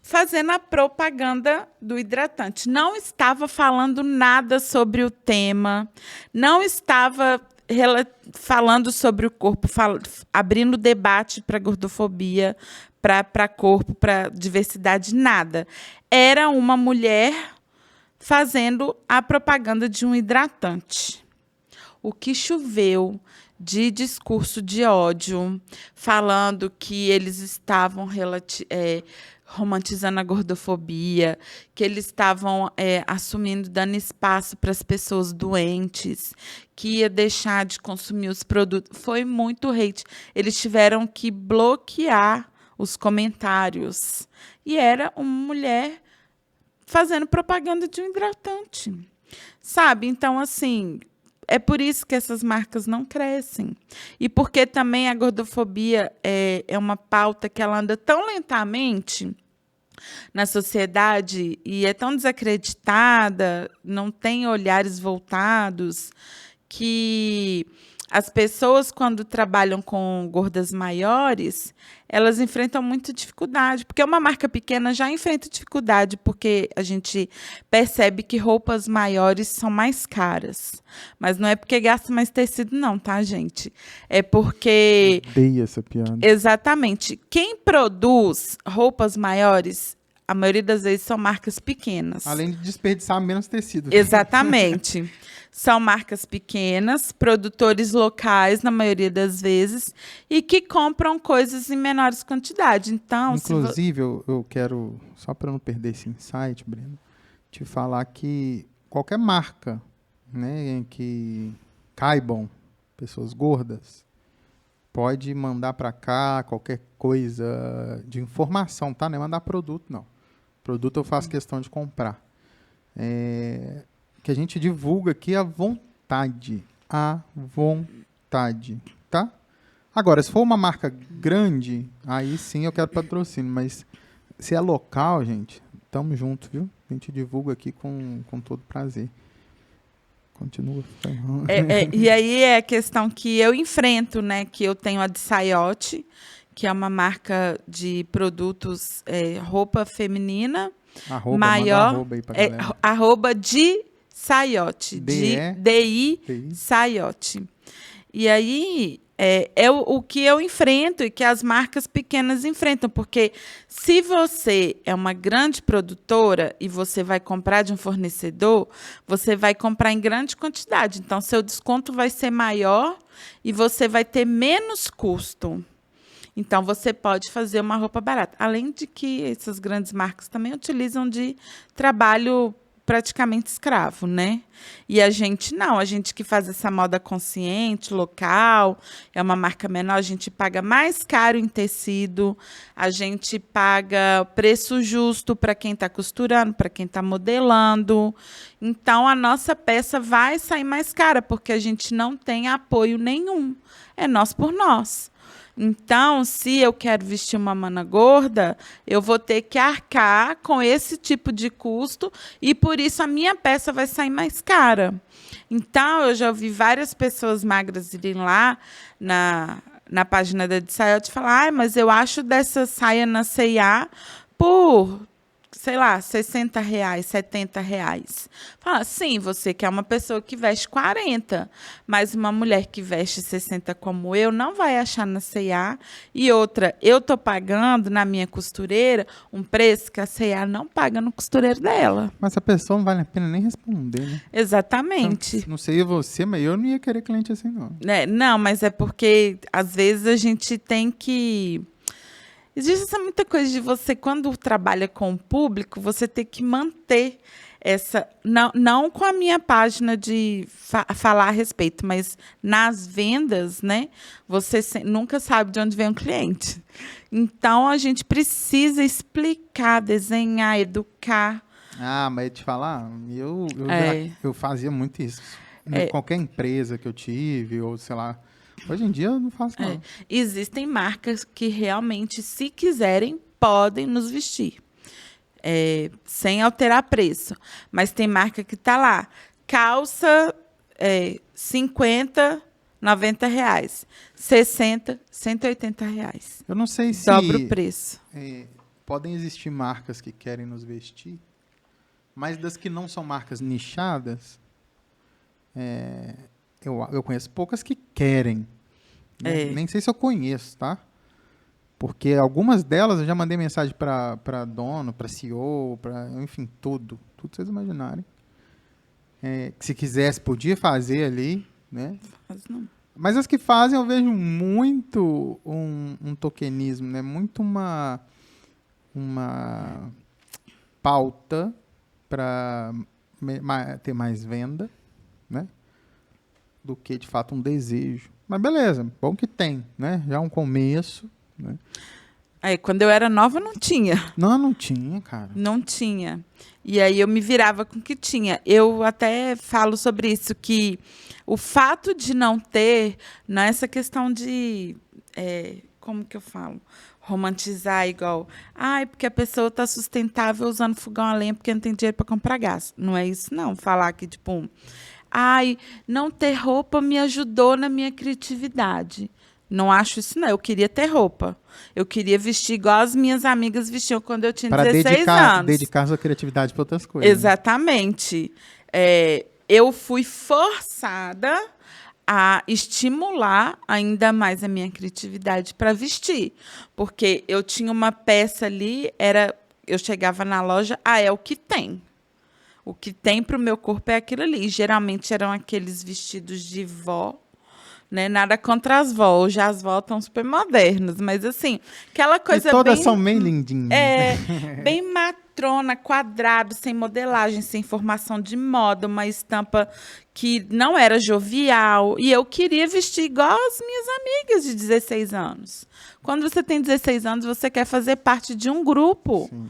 fazendo a propaganda do hidratante. Não estava falando nada sobre o tema, não estava falando sobre o corpo, abrindo debate para gordofobia, para corpo, para diversidade, nada. Era uma mulher fazendo a propaganda de um hidratante. O que choveu de discurso de ódio, falando que eles estavam romantizando a gordofobia, que eles estavam assumindo, dando espaço para as pessoas doentes, que ia deixar de consumir os produtos. Foi muito hate. Eles tiveram que bloquear os comentários. E era uma mulher fazendo propaganda de um hidratante, sabe? Então, assim, é por isso que essas marcas não crescem. E porque também a gordofobia é uma pauta que ela anda tão lentamente na sociedade e é tão desacreditada, não tem olhares voltados, que as pessoas, quando trabalham com gordas maiores, elas enfrentam muita dificuldade, porque uma marca pequena já enfrenta dificuldade, porque a gente percebe que roupas maiores são mais caras. Mas não é porque gasta mais tecido, não, tá, gente? É porque... Odeio essa piada. Exatamente. Quem produz roupas maiores, a maioria das vezes são marcas pequenas. Além de desperdiçar menos tecido. Exatamente. São marcas pequenas, produtores locais, na maioria das vezes, e que compram coisas em menores quantidades. Então, inclusive, eu quero, só para não perder esse insight, Breno, te falar que qualquer marca, né, em que caibam pessoas gordas, pode mandar para cá qualquer coisa de informação, tá? Não é mandar produto, não. Produto eu faço questão de comprar. Que a gente divulga aqui à vontade. À vontade, tá? Agora, se for uma marca grande, aí sim eu quero patrocínio. Mas se é local, gente, tamo junto, viu? A gente divulga aqui com todo prazer. Continua. E aí é a questão que eu enfrento, né? Que eu tenho a de Saiote, que é uma marca de produtos, roupa feminina, maior, manda arroba aí pra galera. arroba de Saiote, D-I Saiote. E aí é o que eu enfrento e que as marcas pequenas enfrentam, porque se você é uma grande produtora e você vai comprar de um fornecedor, você vai comprar em grande quantidade. Então, seu desconto vai ser maior e você vai ter menos custo. Então, você pode fazer uma roupa barata. Além de que essas grandes marcas também utilizam de trabalho praticamente escravo, né? E a gente não, a gente que faz essa moda consciente, local, é uma marca menor, a gente paga mais caro em tecido, a gente paga preço justo para quem está costurando, para quem está modelando. Então, a nossa peça vai sair mais cara, porque a gente não tem apoio nenhum. É nós por nós. Então, se eu quero vestir uma mana gorda, eu vou ter que arcar com esse tipo de custo e, por isso, a minha peça vai sair mais cara. Então, eu já ouvi várias pessoas magras irem lá na página da Saiote e falar, mas eu acho dessa saia na C&A por, sei lá, R$60, R$70. Fala, sim, você que é uma pessoa que veste 40, mas uma mulher que veste 60 como eu não vai achar na C&A. E outra, eu estou pagando na minha costureira um preço que a C&A não paga no costureiro dela. Mas a pessoa não vale a pena nem responder, né? Exatamente. Então, não sei você, mas eu não ia querer cliente assim, não. Não, mas é porque, às vezes, a gente tem que... Existe essa muita coisa de você, quando trabalha com o público, você ter que manter essa... Não com a minha página de falar a respeito, mas nas vendas, né? Você nunca sabe de onde vem um cliente. Então, a gente precisa explicar, desenhar, educar. Ah, mas te falar, eu fazia muito isso. Qualquer empresa que eu tive, ou sei lá... Hoje em dia eu não faço, não. Existem marcas que realmente, se quiserem, podem nos vestir. Sem alterar preço. Mas tem marca que está lá. Calça, 50, R$90. 60, R$180. Eu não sei se... Dobra o preço. Podem existir marcas que querem nos vestir, mas das que não são marcas nichadas... Eu conheço poucas que querem. Né? Nem sei se eu conheço, tá? Porque algumas delas eu já mandei mensagem para dono, para CEO, para enfim, tudo vocês imaginarem. Que se quisesse, podia fazer ali, né? Faz não. Mas as que fazem eu vejo muito um tokenismo, né? Muito uma pauta para ter mais venda, né? Do que, de fato, um desejo. Mas beleza, bom que tem, né? Já um começo, né? Quando eu era nova, não tinha. Não tinha, cara. Não tinha. E aí eu me virava com o que tinha. Eu até falo sobre isso, que o fato de não ter, não é essa questão de... como que eu falo? Romantizar igual... porque a pessoa está sustentável usando fogão a lenha porque não tem dinheiro para comprar gás. Não é isso, não. Falar que, tipo... não ter roupa me ajudou na minha criatividade. Não acho isso, não. Eu queria ter roupa. Eu queria vestir igual as minhas amigas vestiam quando eu tinha 16 anos. Dedicar sua criatividade para outras coisas. Exatamente. Eu fui forçada a estimular ainda mais a minha criatividade para vestir. Porque eu tinha uma peça ali, eu chegava na loja, é o que tem. O que tem para o meu corpo é aquilo ali. E, geralmente eram aqueles vestidos de vó, né? Nada contra as vó. Hoje as vó estão super modernas. Mas, assim, aquela coisa e todas são bem lindinhas. Bem matrona, quadrado, sem modelagem, sem formação de moda. Uma estampa que não era jovial. E eu queria vestir igual as minhas amigas de 16 anos. Quando você tem 16 anos, você quer fazer parte de um grupo. Sim.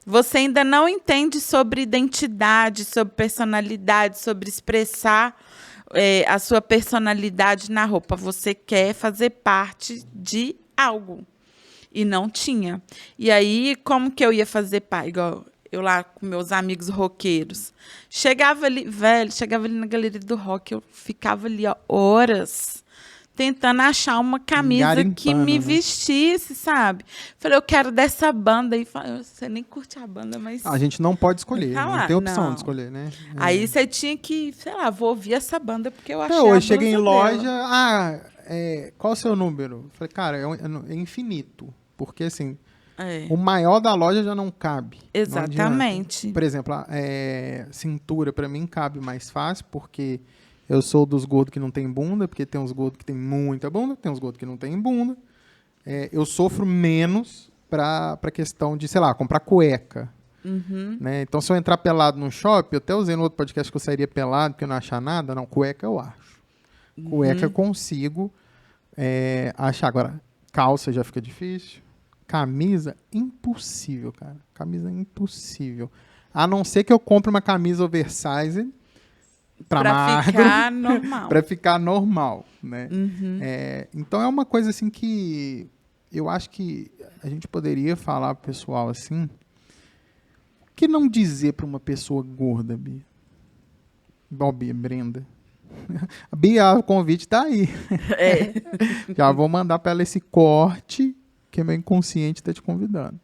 Você ainda não entende sobre identidade, sobre personalidade, sobre expressar a sua personalidade na roupa. Você quer fazer parte de algo. E não tinha. E aí, como que eu ia fazer parte? Igual eu lá com meus amigos roqueiros. Chegava ali na galeria do rock, eu ficava ali horas tentando achar uma camisa que me vestisse, sabe? Falei, eu quero dessa banda. E falei, você nem curte a banda, mas... A gente não pode escolher, tá lá. Não tem opção Não. de escolher, né? Aí você tinha que, sei lá, vou ouvir essa banda porque eu achei Até hoje, a blusa cheguei em loja, dela. qual o seu número? Falei, cara, é infinito. Porque, assim, É. o maior da loja já não cabe. Exatamente. Não, por exemplo, cintura pra mim cabe mais fácil, porque eu sou dos gordos que não tem bunda, porque tem uns gordos que tem muita bunda, tem uns gordos que não tem bunda. Eu sofro menos pra questão de, sei lá, comprar cueca. Uhum. Né? Então, se eu entrar pelado no shopping, eu até usei no outro podcast que eu sairia pelado, porque eu não achar nada. Não, cueca eu acho. Cueca eu consigo achar. Agora, calça já fica difícil. Camisa, impossível, cara. Camisa, impossível. A não ser que eu compre uma camisa oversize pra ficar normal. Pra ficar normal, né? Uhum. Então, é uma coisa assim que eu acho que a gente poderia falar pro pessoal assim... O que não dizer para uma pessoa gorda, Bia? Igual Bia, Brenda. Bia, o convite tá aí. Já vou mandar para ela esse corte que meu inconsciente tá te convidando.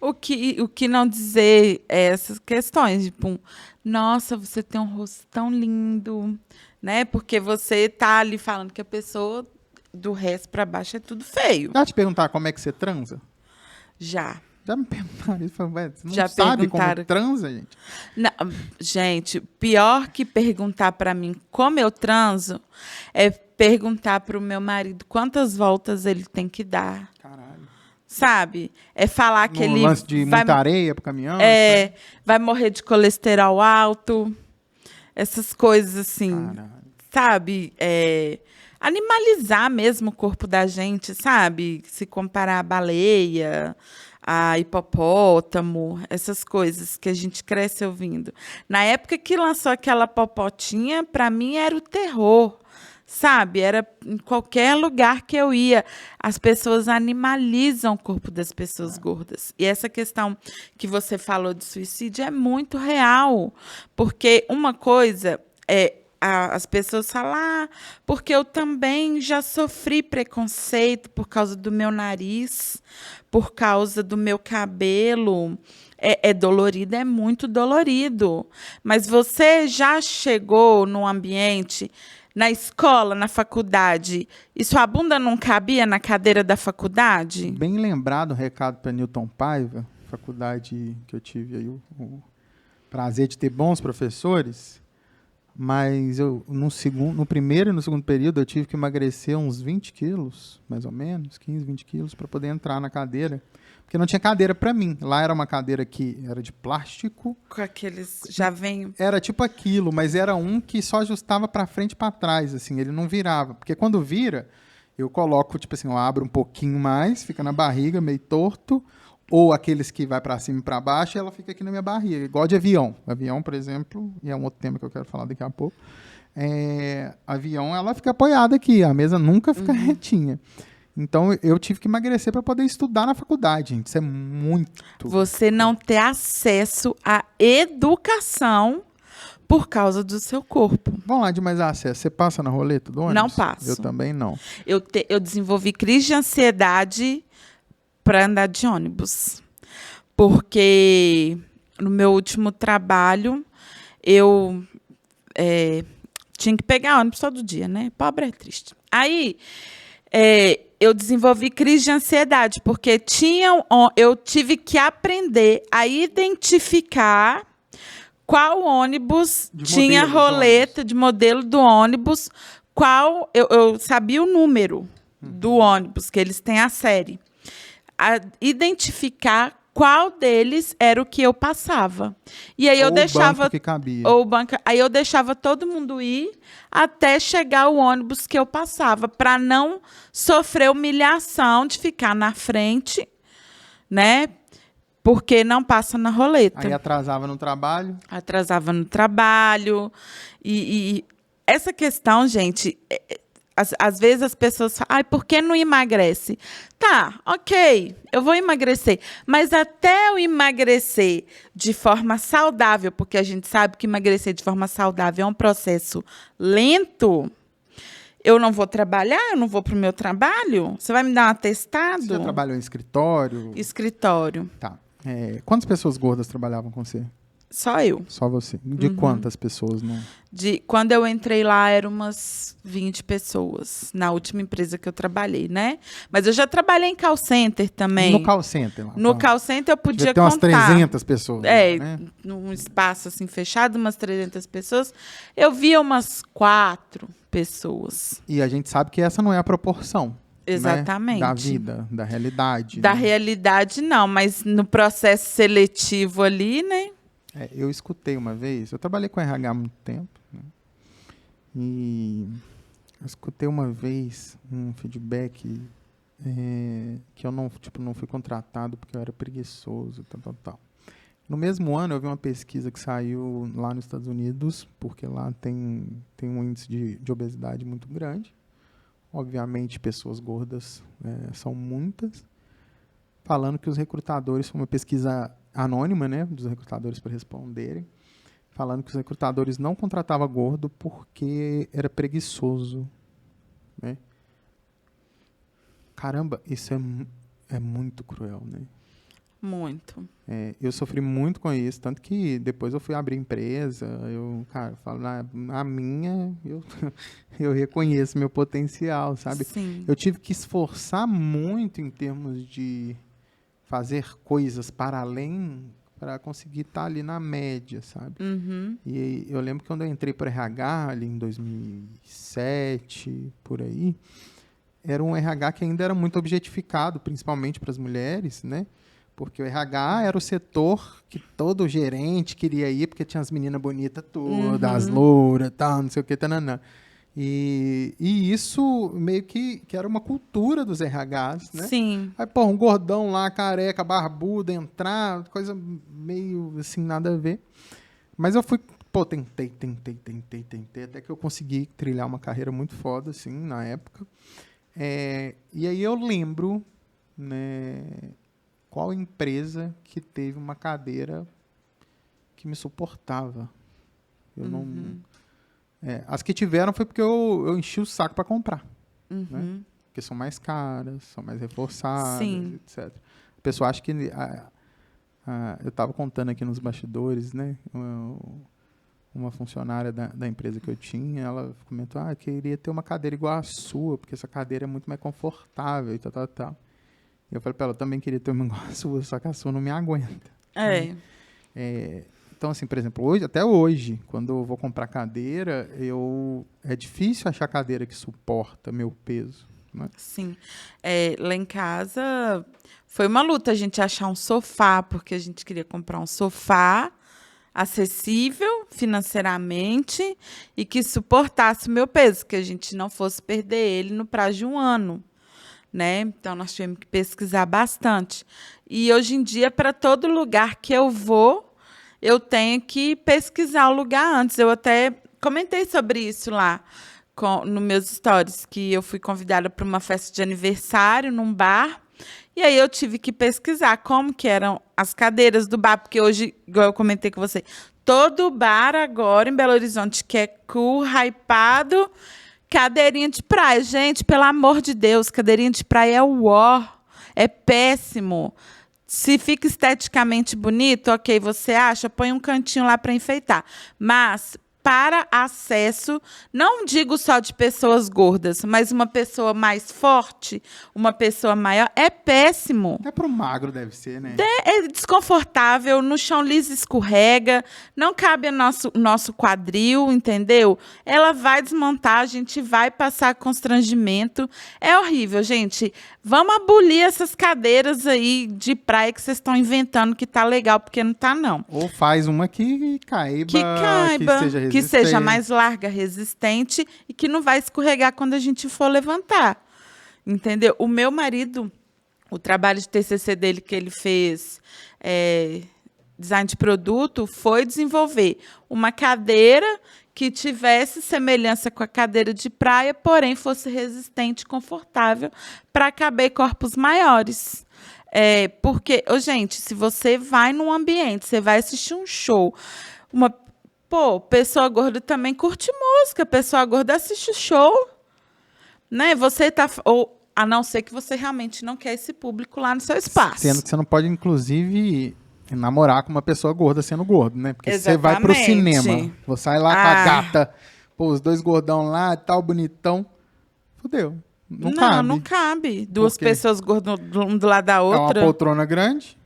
O que não dizer é essas questões, tipo, nossa, você tem um rosto tão lindo, né? Porque você tá ali falando que a pessoa do resto para baixo é tudo feio. Já te perguntar como é que você transa? Já. Já me perguntaram isso. Você não Já sabe como perguntaram. transa, gente? Não, gente, pior que perguntar para mim como eu transo é perguntar para o meu marido quantas voltas ele tem que dar. Caralho. Sabe? É falar que No ele lance de vai, muita areia pro caminhão? vai morrer de colesterol alto. Essas coisas assim. Caralho. Sabe? Animalizar mesmo o corpo da gente, sabe? Se comparar a baleia, a hipopótamo, essas coisas que a gente cresce ouvindo. Na época que lançou aquela popotinha, para mim era o terror, sabe? Era em qualquer lugar que eu ia. As pessoas animalizam o corpo das pessoas gordas. E essa questão que você falou de suicídio é muito real, porque uma coisa as pessoas falam, porque eu também já sofri preconceito por causa do meu nariz, por causa do meu cabelo. É dolorido, é muito dolorido. Mas você já chegou num ambiente, na escola, na faculdade, e sua bunda não cabia na cadeira da faculdade? Bem lembrado, um recado para Newton Paiva, faculdade que eu tive aí o prazer de ter bons professores. Mas eu, no primeiro e no segundo período, eu tive que emagrecer uns 20 quilos, mais ou menos, 15, 20 quilos, para poder entrar na cadeira. Porque não tinha cadeira para mim. Lá era uma cadeira que era de plástico. Com aqueles... Já vem... Era tipo aquilo, mas era um que só ajustava para frente e para trás, assim, ele não virava. Porque quando vira, eu coloco, tipo assim, eu abro um pouquinho mais, fica na barriga, meio torto, ou aqueles que vai para cima e para baixo, ela fica aqui na minha barriga, igual de avião. Avião, por exemplo, e é um outro tema que eu quero falar daqui a pouco. Avião, ela fica apoiada aqui, a mesa nunca fica retinha. Então, eu tive que emagrecer para poder estudar na faculdade, gente. Isso é muito... Você não ter acesso à educação por causa do seu corpo. Vamos lá de mais acesso. Você passa na roleta do ônibus? Não passo. Eu também não. Eu desenvolvi crise de ansiedade para andar de ônibus. Porque no meu último trabalho, eu tinha que pegar ônibus todo dia, né? Pobre é triste. Aí, eu desenvolvi crise de ansiedade, porque eu tive que aprender a identificar qual ônibus tinha roleta de modelo do ônibus, eu sabia o número do ônibus, que eles têm a série. Identificar qual deles era o que eu passava. E aí eu deixava... banco que cabia. Aí eu deixava todo mundo ir até chegar o ônibus que eu passava, para não sofrer humilhação de ficar na frente, né? Porque não passa na roleta. Aí atrasava no trabalho. Atrasava no trabalho. E essa questão, gente... Às vezes as pessoas falam, por que não emagrece? Tá, Tá, ok, eu vou emagrecer. Mas até eu emagrecer de forma saudável, porque a gente sabe que emagrecer de forma saudável é um processo lento, eu não vou trabalhar, eu não vou para o meu trabalho? Você vai me dar um atestado? Você já trabalhou em escritório? Escritório. Tá. Quantas pessoas gordas trabalhavam com você? Só eu. Só você. De quantas pessoas? Não? Quando eu entrei lá, eram umas 20 pessoas, na última empresa que eu trabalhei, né? Mas eu já trabalhei em call center também. No call center? Lá, no call center eu podia ter umas contar. 300 pessoas. Né? Num espaço assim fechado, umas 300 pessoas. Eu via umas 4 pessoas. E a gente sabe que essa não é a proporção. Exatamente. Né? Da vida, da realidade. Da né? realidade, não. Mas no processo seletivo ali, né? Eu escutei uma vez, eu trabalhei com RH há muito tempo, né? E eu escutei uma vez um feedback que eu não fui contratado porque eu era preguiçoso, tal. No mesmo ano, eu vi uma pesquisa que saiu lá nos Estados Unidos, porque lá tem um índice de obesidade muito grande. Obviamente, pessoas gordas são muitas. Falando que os recrutadores, foi uma pesquisa anônima, né, dos recrutadores para responderem, falando que os recrutadores não contratavam gordo porque era preguiçoso. Né? Caramba, isso é muito cruel, né? Muito. Eu sofri muito com isso, tanto que depois eu fui abrir empresa, eu falo, na minha, eu reconheço meu potencial, sabe? Sim. Eu tive que esforçar muito em termos de fazer coisas para além para conseguir estar ali na média, sabe? Uhum. E eu lembro que quando eu entrei para o RH, ali em 2007, por aí, era um RH que ainda era muito objetificado, principalmente para as mulheres, né? Porque o RH era o setor que todo gerente queria ir, porque tinha as meninas bonitas todas, as louras, tal, não sei o que, tananã. E isso meio que era uma cultura dos RHs, né? Sim. Aí, um gordão lá, careca, barbudo, entrar, coisa meio assim, nada a ver. Mas eu fui, tentei, até que eu consegui trilhar uma carreira muito foda, assim, na época. E aí eu lembro, né, qual empresa que teve uma cadeira que me suportava. Eu não... as que tiveram foi porque eu enchi o saco para comprar. Né? Porque são mais caras, são mais reforçadas, Sim. etc. A pessoa acha que... eu estava contando aqui nos bastidores, né? Uma funcionária da empresa que eu tinha, ela comentou, eu queria ter uma cadeira igual a sua, porque essa cadeira é muito mais confortável e tal. E eu falei para ela, eu também queria ter uma igual a sua, só que a sua não me aguenta. Então, assim, por exemplo, até hoje, quando eu vou comprar cadeira, é difícil achar cadeira que suporta meu peso. Né? Sim. Lá em casa foi uma luta a gente achar um sofá, porque a gente queria comprar um sofá acessível financeiramente e que suportasse o meu peso, que a gente não fosse perder ele no prazo de um ano. Né? Então, nós tivemos que pesquisar bastante. E, hoje em dia, para todo lugar que eu vou, eu tenho que pesquisar o lugar antes. Eu até comentei sobre isso lá nos meus stories, que eu fui convidada para uma festa de aniversário num bar, e aí eu tive que pesquisar como que eram as cadeiras do bar, porque hoje, igual eu comentei com você, todo bar agora em Belo Horizonte que é cool, hypado, cadeirinha de praia. Gente, pelo amor de Deus, cadeirinha de praia é o ó, é péssimo. Se fica esteticamente bonito, ok, você acha, põe um cantinho lá para enfeitar. Mas para acesso, não digo só de pessoas gordas, mas uma pessoa mais forte, uma pessoa maior, é péssimo. Até para o magro deve ser, né? É desconfortável, no chão liso escorrega, não cabe nosso quadril, entendeu? Ela vai desmontar, a gente vai passar constrangimento. É horrível, gente. Vamos abolir essas cadeiras aí de praia que vocês estão inventando que tá legal, porque não tá, não. Ou faz uma que caiba, que seja mais larga, resistente e que não vai escorregar quando a gente for levantar. Entendeu? O meu marido, o trabalho de TCC dele que ele fez, design de produto, foi desenvolver uma cadeira que tivesse semelhança com a cadeira de praia, porém fosse resistente e confortável para caber corpos maiores. Porque, gente, se você vai num ambiente, você vai assistir um show, pessoa gorda também curte música, pessoa gorda assiste show, né? Ou a não ser que você realmente não quer esse público lá no seu espaço. Sendo que você não pode, inclusive, namorar com uma pessoa gorda sendo gordo, né? Porque Exatamente. você vai pro cinema, você sai lá com a gata, os dois gordão lá e tal, bonitão, fudeu. Não cabe. Não cabe. Duas pessoas gordas um do lado da outra. É uma poltrona grande.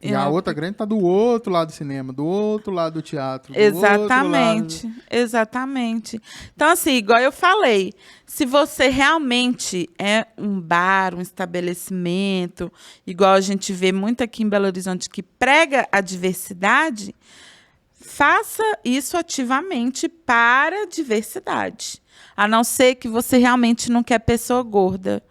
E a outra grande tá do outro lado do cinema, do outro lado do teatro. Exatamente, exatamente. Então, assim, igual eu falei, se você realmente é um bar, um estabelecimento, igual a gente vê muito aqui em Belo Horizonte, que prega a diversidade, faça isso ativamente para a diversidade. A não ser que você realmente não quer pessoa gorda.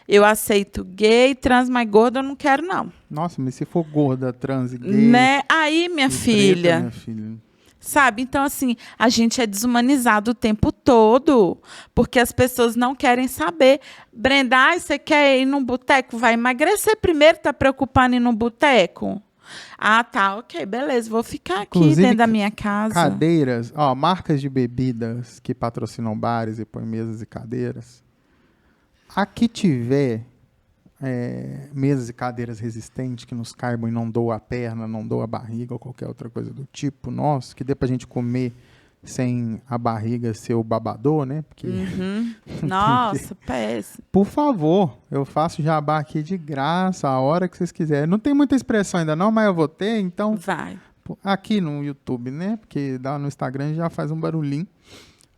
Eu aceito gay, trans, mas gorda eu não quero, não. Nossa, mas se for gorda, trans e gay... Né? Aí, minha filha... filha. Sabe? Então, assim, a gente é desumanizado o tempo todo, porque as pessoas não querem saber. Brenda, você quer ir num boteco? Vai emagrecer primeiro, tá preocupando em ir num boteco? Ah, tá, ok, beleza, vou ficar aqui dentro da minha casa. Cadeiras, marcas de bebidas que patrocinam bares e põem mesas e cadeiras. Aqui tiver mesas e cadeiras resistentes que nos caibam e não doa a perna, não doa a barriga ou qualquer outra coisa do tipo, nossa, que dê pra gente comer sem a barriga ser o babador, né? Porque Nossa, péssimo. Por favor, eu faço jabá aqui de graça, a hora que vocês quiserem. Não tem muita expressão ainda não, mas eu vou ter, então... Vai. Aqui no YouTube, né? Porque no Instagram já faz um barulhinho.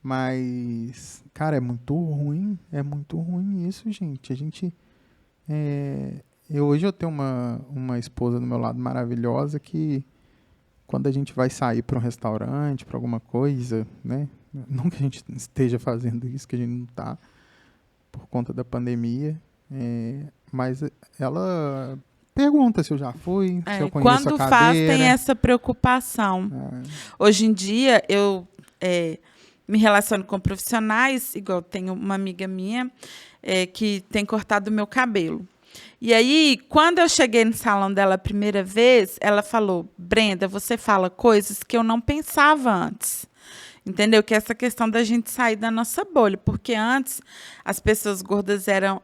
Mas, cara, é muito ruim isso, gente. Hoje eu tenho uma esposa do meu lado maravilhosa que quando a gente vai sair para um restaurante, para alguma coisa, né? Não que a gente esteja fazendo isso, que a gente não está, por conta da pandemia, mas ela pergunta se eu já fui, se eu conheço a cadeira. Quando faz, tem essa preocupação. Hoje em dia, eu me relaciono com profissionais, igual tenho uma amiga minha que tem cortado o meu cabelo. E aí, quando eu cheguei no salão dela a primeira vez, ela falou, Brenda, você fala coisas que eu não pensava antes. Entendeu? Que é essa questão da gente sair da nossa bolha. Porque antes as pessoas gordas eram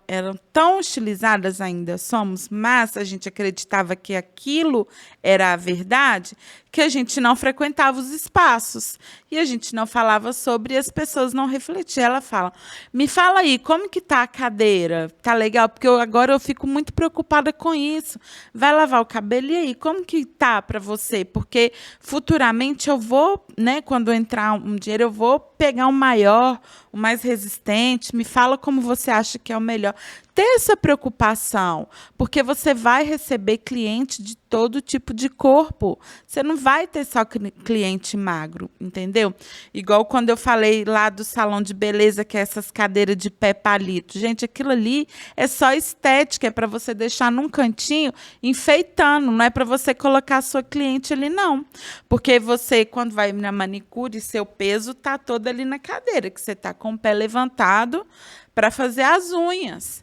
tão hostilizadas, ainda somos, mas a gente acreditava que aquilo era a verdade, que a gente não frequentava os espaços. E a gente não falava sobre e as pessoas não refletiam. Ela fala, me fala aí, como que tá a cadeira? Tá legal? Porque agora eu fico muito preocupada com isso. Vai lavar o cabelo e aí, como que tá para você? Porque futuramente eu vou, né, quando entrar um dinheiro, eu vou pegar um maior, o mais resistente, me fala como você acha que é o melhor. Ter essa preocupação, porque você vai receber cliente de todo tipo de corpo. Você não vai ter só cliente magro, entendeu? Igual quando eu falei lá do salão de beleza, que é essas cadeiras de pé palito. Gente, aquilo ali é só estética, é para você deixar num cantinho enfeitando, não é para você colocar a sua cliente ali, não. Porque você, quando vai na manicure, seu peso está todo ali na cadeira, que você está com o pé levantado para fazer as unhas.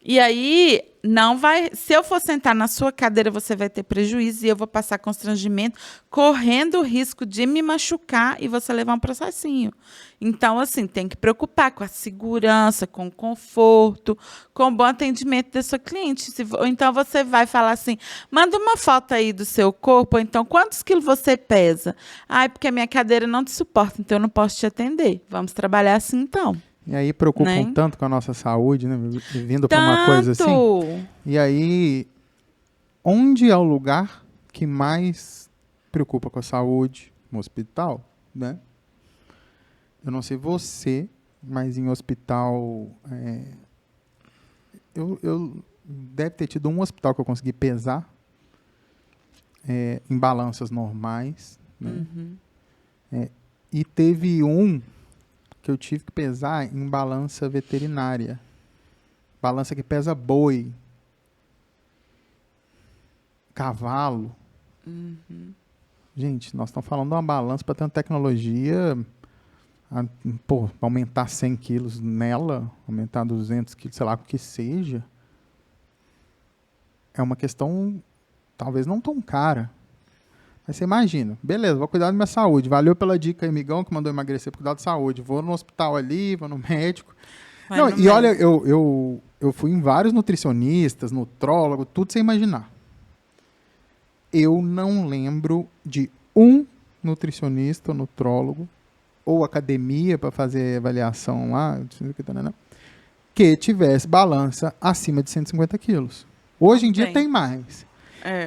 E aí, não vai. Se eu for sentar na sua cadeira, você vai ter prejuízo e eu vou passar constrangimento, correndo o risco de me machucar e você levar um processinho. Então, assim, tem que preocupar com a segurança, com o conforto, com o bom atendimento da sua cliente. Ou então você vai falar assim: manda uma foto aí do seu corpo, ou então quantos quilos você pesa? Ah, é porque a minha cadeira não te suporta, então eu não posso te atender. Vamos trabalhar assim, então. E aí preocupam tanto com a nossa saúde, né? Vindo para uma coisa assim. E aí, onde é o lugar que mais preocupa com a saúde? No hospital, né? Eu não sei você, mas em hospital... eu deve ter tido um hospital que eu consegui pesar em balanças normais. Né? E teve um que eu tive que pesar em balança veterinária. Balança que pesa boi, cavalo. Gente, nós estamos falando de uma balança para ter uma tecnologia Pô, aumentar 100 quilos nela, aumentar 200 quilos, sei lá, o que seja, é uma questão talvez não tão cara. Mas você imagina, beleza, vou cuidar da minha saúde. Valeu pela dica aí, amigão, que mandou emagrecer por cuidar da saúde. Vou no hospital ali, vou no médico. Não, e olha, eu fui em vários nutricionistas, nutrólogo, tudo sem imaginar. Eu não lembro de um nutricionista ou nutrólogo ou academia para fazer avaliação lá, que tivesse balança acima de 150 quilos. Hoje em dia tem mais.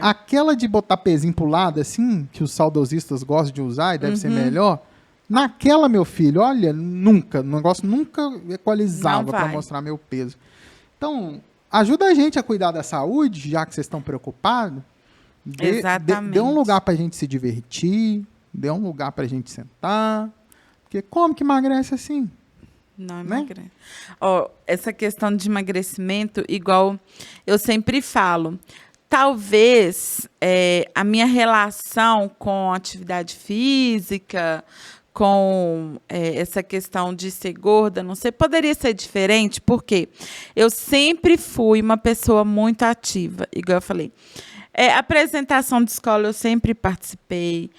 Aquela de botar pezinho pro lado, assim, que os saudosistas gostam de usar e deve ser melhor, naquela, meu filho, olha, nunca, o negócio nunca equalizava para mostrar meu peso. Então, ajuda a gente a cuidar da saúde, já que vocês estão preocupados. Exatamente. Dê um lugar pra gente se divertir, dê um lugar pra gente sentar. Porque como que emagrece assim? Não emagrece. Ó, essa questão de emagrecimento, igual eu sempre falo, talvez a minha relação com atividade física, com essa questão de ser gorda, não sei, poderia ser diferente, porque eu sempre fui uma pessoa muito ativa, igual eu falei. Apresentação de escola eu sempre participei,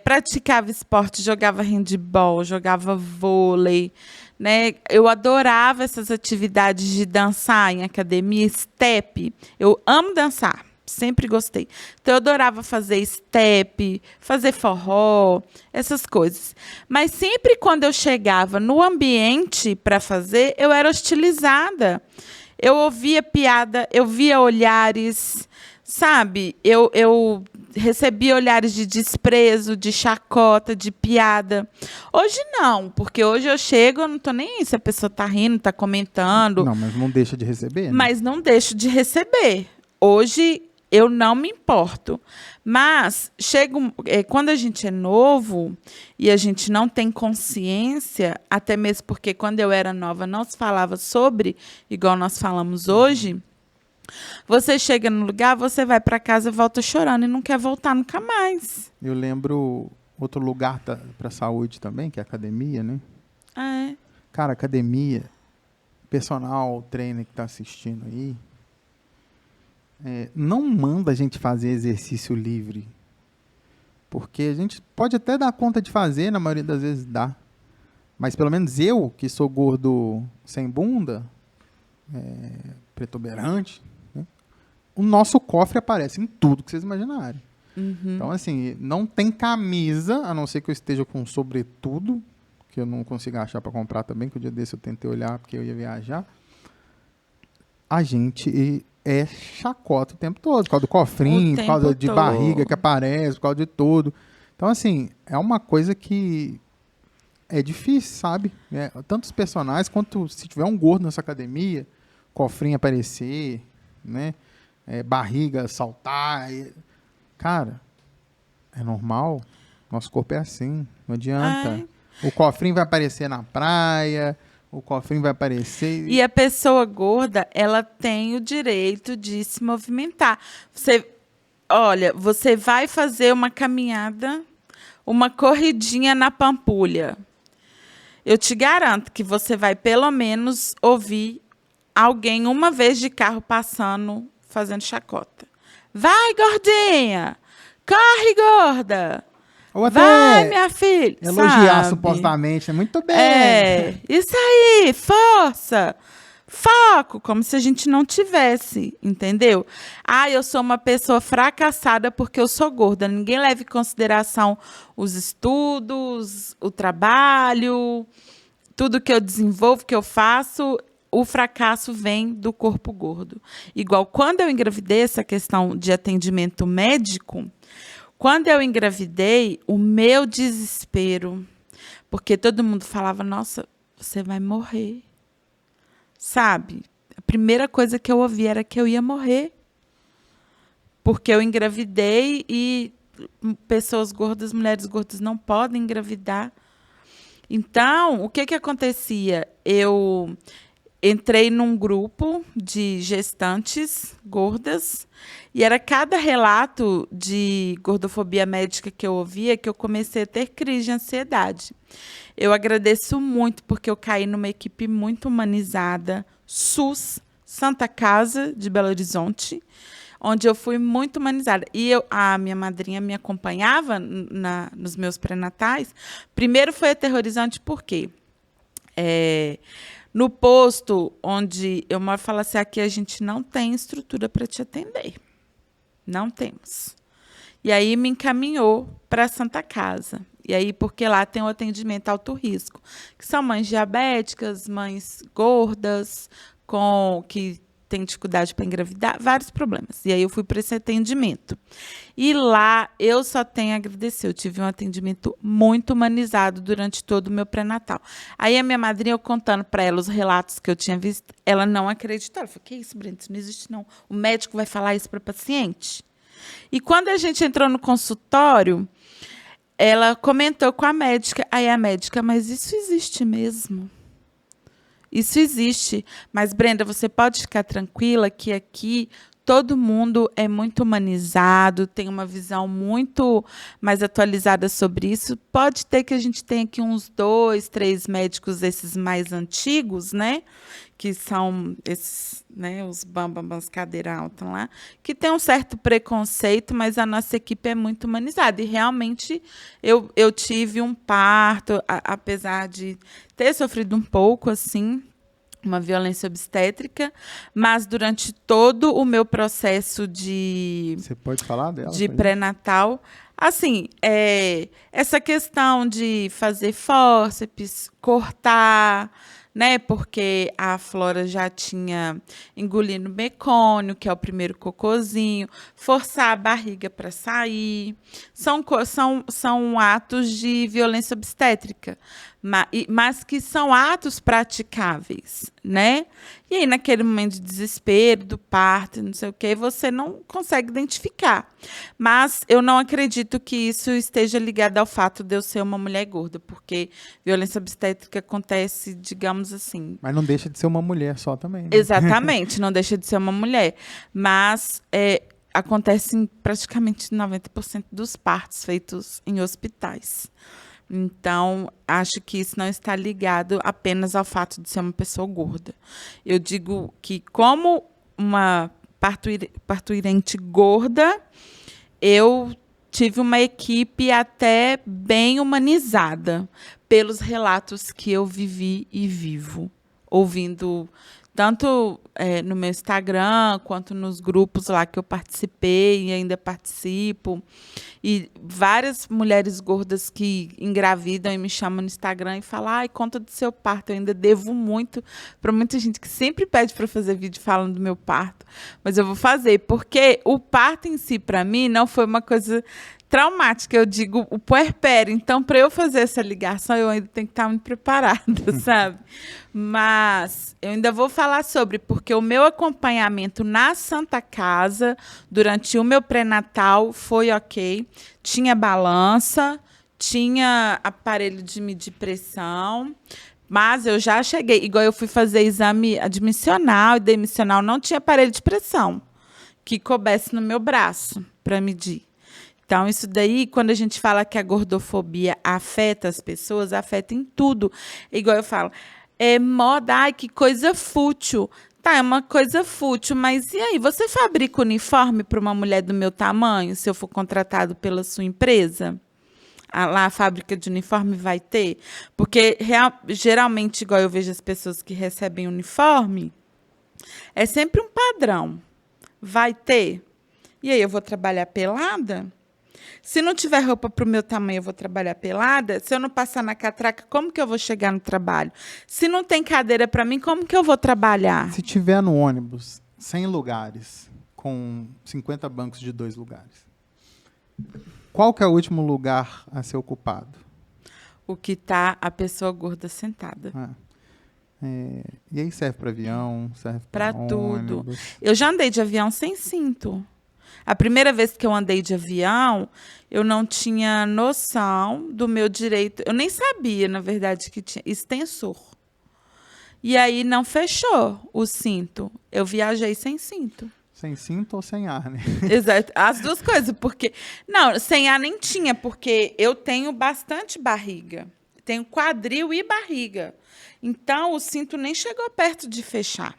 praticava esporte, jogava handebol, jogava vôlei, né? Eu adorava essas atividades de dançar em academia, step. Eu amo dançar, sempre gostei. Então, eu adorava fazer step, fazer forró, essas coisas. Mas sempre quando eu chegava no ambiente para fazer, eu era hostilizada. Eu ouvia piada, eu via olhares, sabe? Eu recebia olhares de desprezo, de chacota, de piada. Hoje não, porque hoje eu chego, eu não tô nem aí se a pessoa tá rindo, tá comentando. Não, mas não deixa de receber, né? Mas não deixo de receber. Hoje eu não me importo. Mas quando a gente é novo e a gente não tem consciência, até mesmo porque quando eu era nova não se falava sobre, igual nós falamos hoje, você chega no lugar, você vai para casa, volta chorando e não quer voltar nunca mais. Eu lembro outro lugar para saúde também, que é a academia, né? Cara, academia, personal trainer que está assistindo aí, não manda a gente fazer exercício livre. Porque a gente pode até dar conta de fazer, na maioria das vezes dá. Mas pelo menos eu, que sou gordo sem bunda, protuberante, né? O nosso cofre aparece em tudo que vocês imaginarem. Então, assim, não tem camisa, a não ser que eu esteja com um sobretudo, que eu não consigo achar para comprar também, que o dia desse eu tentei olhar porque eu ia viajar. A gente chacota o tempo todo, por causa do cofrinho, por causa de barriga que aparece, por causa de tudo. Então, assim, é uma coisa que é difícil, sabe? Tanto os personagens, quanto se tiver um gordo nessa academia, cofrinho aparecer, né? Barriga saltar. Cara, é normal. Nosso corpo é assim, não adianta. O cofrinho vai aparecer na praia, o cofrinho vai aparecer... E a pessoa gorda, ela tem o direito de se movimentar. Você vai fazer uma caminhada, uma corridinha na Pampulha. Eu te garanto que você vai, pelo menos, ouvir alguém uma vez de carro passando, fazendo chacota. Vai, gordinha! Corre, gorda! Ou até vai, minha filha! Elogiar sabe? Supostamente. Muito bem. Isso aí, força! Foco, como se a gente não tivesse, entendeu? Eu sou uma pessoa fracassada porque eu sou gorda. Ninguém leva em consideração os estudos, o trabalho, tudo que eu desenvolvo, que eu faço. O fracasso vem do corpo gordo. Igual quando eu engravidei, essa questão de atendimento médico, quando eu engravidei, o meu desespero, porque todo mundo falava, nossa, você vai morrer. Sabe? A primeira coisa que eu ouvi era que eu ia morrer. Porque eu engravidei e pessoas gordas, mulheres gordas não podem engravidar. Então, o que acontecia? entrei num grupo de gestantes gordas e era cada relato de gordofobia médica que eu ouvia que eu comecei a ter crise de ansiedade. Eu agradeço muito porque eu caí numa equipe muito humanizada, SUS, Santa Casa de Belo Horizonte, onde eu fui muito humanizada. E a minha madrinha me acompanhava nos meus pré-natais. Primeiro foi aterrorizante porque no posto onde eu moro, fala assim, aqui a gente não tem estrutura para te atender. Não temos. E aí me encaminhou para a Santa Casa. E aí, porque lá tem o atendimento alto risco, que são mães diabéticas, mães gordas, que têm dificuldade para engravidar, vários problemas. E aí eu fui para esse atendimento. E lá eu só tenho a agradecer. Eu tive um atendimento muito humanizado durante todo o meu pré-natal. Aí a minha madrinha, eu contando para ela os relatos que eu tinha visto, ela não acreditou. Ela falou, que isso, Brenda? Isso não existe, não. O médico vai falar isso para paciente? E quando a gente entrou no consultório, ela comentou com a médica. Aí a médica, mas isso existe mesmo? Isso existe. Mas, Brenda, você pode ficar tranquila que aqui todo mundo é muito humanizado, tem uma visão muito mais atualizada sobre isso. Pode ter que a gente tenha aqui uns 2, 3 médicos, esses mais antigos, né? Que são esses, né, os bambambãs cadeira alta lá, que tem um certo preconceito, mas a nossa equipe é muito humanizada. E realmente eu tive um parto, apesar de ter sofrido um pouco, assim, uma violência obstétrica, mas durante todo o meu processo de... Você pode falar dela? De pré-natal, assim, essa questão de fazer fórceps, cortar, né? Porque a Flora já tinha engolido mecônio, que é o primeiro cocôzinho, forçar a barriga para sair. São atos de violência obstétrica, mas que são atos praticáveis, né? E aí, naquele momento de desespero, do parto, não sei o quê, você não consegue identificar. Mas eu não acredito que isso esteja ligado ao fato de eu ser uma mulher gorda, porque violência obstétrica acontece, digamos assim... Mas não deixa de ser uma mulher só também, né? Exatamente, não deixa de ser uma mulher. Mas acontece em praticamente 90% dos partos feitos em hospitais. Então, acho que isso não está ligado apenas ao fato de ser uma pessoa gorda. Eu digo que, como uma partuirente gorda, eu tive uma equipe até bem humanizada pelos relatos que eu vivi e vivo, ouvindo tanto no meu Instagram, quanto nos grupos lá que eu participei e ainda participo. E várias mulheres gordas que engravidam e me chamam no Instagram e falam, ai, conta do seu parto. Eu ainda devo muito para muita gente que sempre pede para fazer vídeo falando do meu parto. Mas eu vou fazer, porque o parto em si, para mim, não foi uma coisa traumática, eu digo o puerpério. Então, para eu fazer essa ligação, eu ainda tenho que estar muito preparada, sabe? Mas eu ainda vou falar sobre, porque o meu acompanhamento na Santa Casa, durante o meu pré-natal, foi ok. Tinha balança, tinha aparelho de medir pressão, mas eu já cheguei, igual eu fui fazer exame admissional e demissional, não tinha aparelho de pressão que coubesse no meu braço para medir. Então, isso daí, quando a gente fala que a gordofobia afeta as pessoas, afeta em tudo. Igual eu falo, moda, ai, que coisa fútil. Tá, é uma coisa fútil, mas e aí? Você fabrica uniforme para uma mulher do meu tamanho, se eu for contratado pela sua empresa? Lá a fábrica de uniforme vai ter? Porque, geralmente, igual eu vejo as pessoas que recebem uniforme, é sempre um padrão. Vai ter? E aí, eu vou trabalhar pelada? Se não tiver roupa para o meu tamanho, eu vou trabalhar pelada? Se eu não passar na catraca, como que eu vou chegar no trabalho? Se não tem cadeira para mim, como que eu vou trabalhar? Se tiver no ônibus 100 lugares, com 50 bancos de 2 lugares, qual que é o último lugar a ser ocupado? O que está a pessoa gorda sentada. E aí serve para avião, serve para tudo. Ônibus. Eu já andei de avião sem cinto. A primeira vez que eu andei de avião, eu não tinha noção do meu direito. Eu nem sabia, na verdade, que tinha extensor. E aí não fechou o cinto. Eu viajei sem cinto. Sem cinto ou sem ar, né? Exato. As duas coisas, porque... Não, sem ar nem tinha, porque eu tenho bastante barriga. Tenho quadril e barriga. Então, o cinto nem chegou perto de fechar.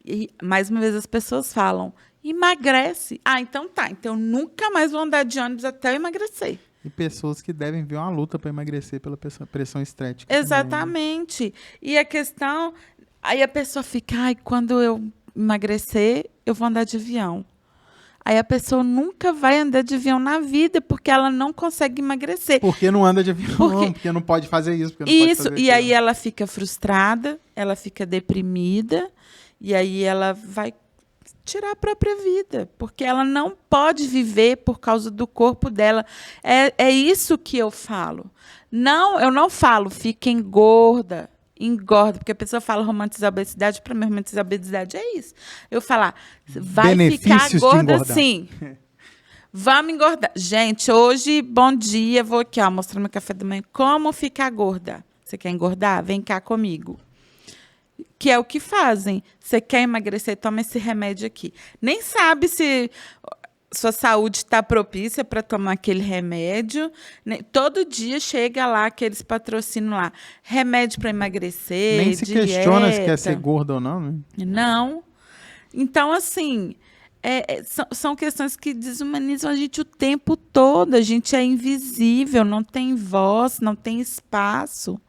E, mais uma vez, as pessoas falam, emagrece. Ah, então tá. Então, eu nunca mais vou andar de ônibus até eu emagrecer. E pessoas que devem ver uma luta para emagrecer pela pressão estética. Exatamente. E a questão... Aí a pessoa fica, ai, quando eu emagrecer, eu vou andar de avião. Aí a pessoa nunca vai andar de avião na vida, porque ela não consegue emagrecer. Porque não anda de avião, porque não pode fazer isso. Porque não isso, pode fazer e aí aquilo. ela fica frustrada, ela fica deprimida, e aí ela vai tirar a própria vida, porque ela não pode viver por causa do corpo dela. É isso que eu falo. Não, eu não falo, fica engorda, porque a pessoa fala romantizar a obesidade, para mim romantizar a obesidade é isso. Eu falar, vai Benefícios ficar de gorda engordar. sim. Vamos engordar. Gente, hoje, bom dia, vou aqui, ó, mostrar meu café da manhã. Como ficar gorda? Você quer engordar? Vem cá comigo. Que é o que fazem. Você quer emagrecer? Toma esse remédio aqui. Nem sabe se sua saúde está propícia para tomar aquele remédio. Todo dia chega lá aqueles patrocínios lá. Remédio para emagrecer, Nem se dieta. questiona se quer ser gordo ou não, né? Não. Então, assim, são questões que desumanizam a gente o tempo todo. A gente é invisível, não tem voz, não tem espaço.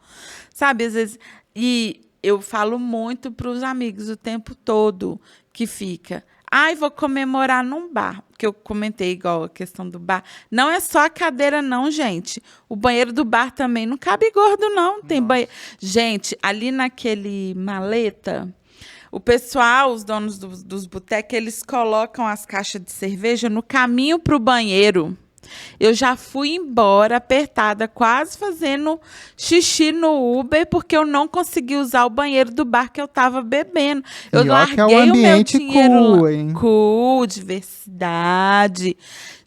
Sabe, às vezes... E eu falo muito para os amigos o tempo todo que fica... Ai, vou comemorar num bar. Que eu comentei igual a questão do bar. Não é só a cadeira, não, gente. O banheiro do bar também não cabe gordo, não. Tem banheiro. Gente, ali naquele maleta, o pessoal, os donos dos botecos, eles colocam as caixas de cerveja no caminho para o banheiro. Eu já fui embora, apertada, quase fazendo xixi no Uber, porque eu não consegui usar o banheiro do bar que eu estava bebendo. Eu larguei que é um ambiente o meu dinheiro cool, hein? Cool, diversidade.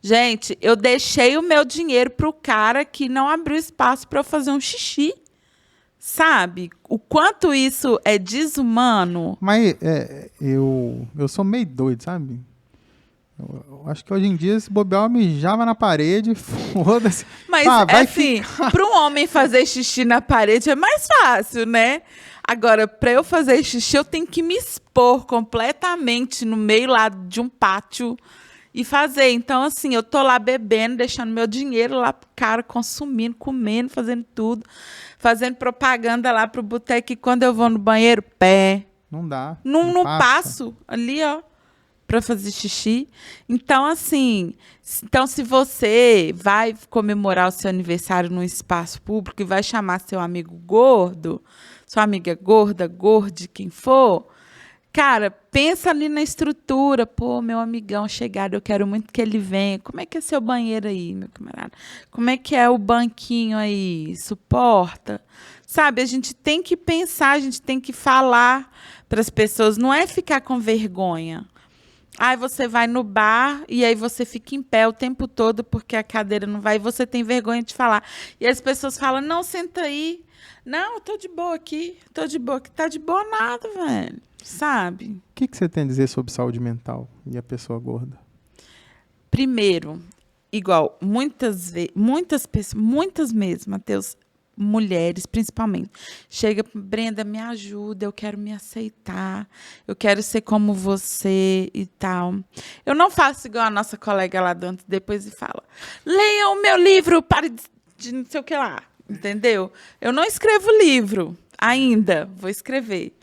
Gente, eu deixei o meu dinheiro para o cara que não abriu espaço para eu fazer um xixi. Sabe? O quanto isso é desumano. Mas eu sou meio doido, sabe? Eu acho que hoje em dia, se bobear, eu mijava na parede, foda-se. Mas, vai assim, para um homem fazer xixi na parede é mais fácil, né? Agora, para eu fazer xixi, eu tenho que me expor completamente no meio lá de um pátio e fazer. Então, assim, eu tô lá bebendo, deixando meu dinheiro lá pro cara, consumindo, comendo, fazendo tudo. Fazendo propaganda lá pro boteco. E quando eu vou no banheiro, pé. Não dá. Não passa. passo ali, ó, para fazer xixi. Então, assim, se você vai comemorar o seu aniversário num espaço público e vai chamar seu amigo gordo, sua amiga gorda, gorde, quem for, cara, pensa ali na estrutura. Pô, meu amigão chegado, eu quero muito que ele venha. Como é que é seu banheiro aí, meu camarada? Como é que é o banquinho aí? Suporta? Sabe, a gente tem que pensar, a gente tem que falar para as pessoas. Não é ficar com vergonha. Aí você vai no bar e aí você fica em pé o tempo todo porque a cadeira não vai e você tem vergonha de falar. E as pessoas falam, não, senta aí. Não, eu tô de boa aqui. Tô de boa aqui. Tá de boa nada, velho. Sabe? O que você tem a dizer sobre saúde mental e a pessoa gorda? Primeiro, igual, muitas pessoas, muitas mesmo, Matheus, mulheres principalmente, chega, Brenda, me ajuda, eu quero me aceitar, eu quero ser como você e tal. Eu não faço igual a nossa colega lá do Antes Depois e fala, leia o meu livro, pare de não sei o que lá, entendeu? Eu não escrevo livro ainda, vou escrever.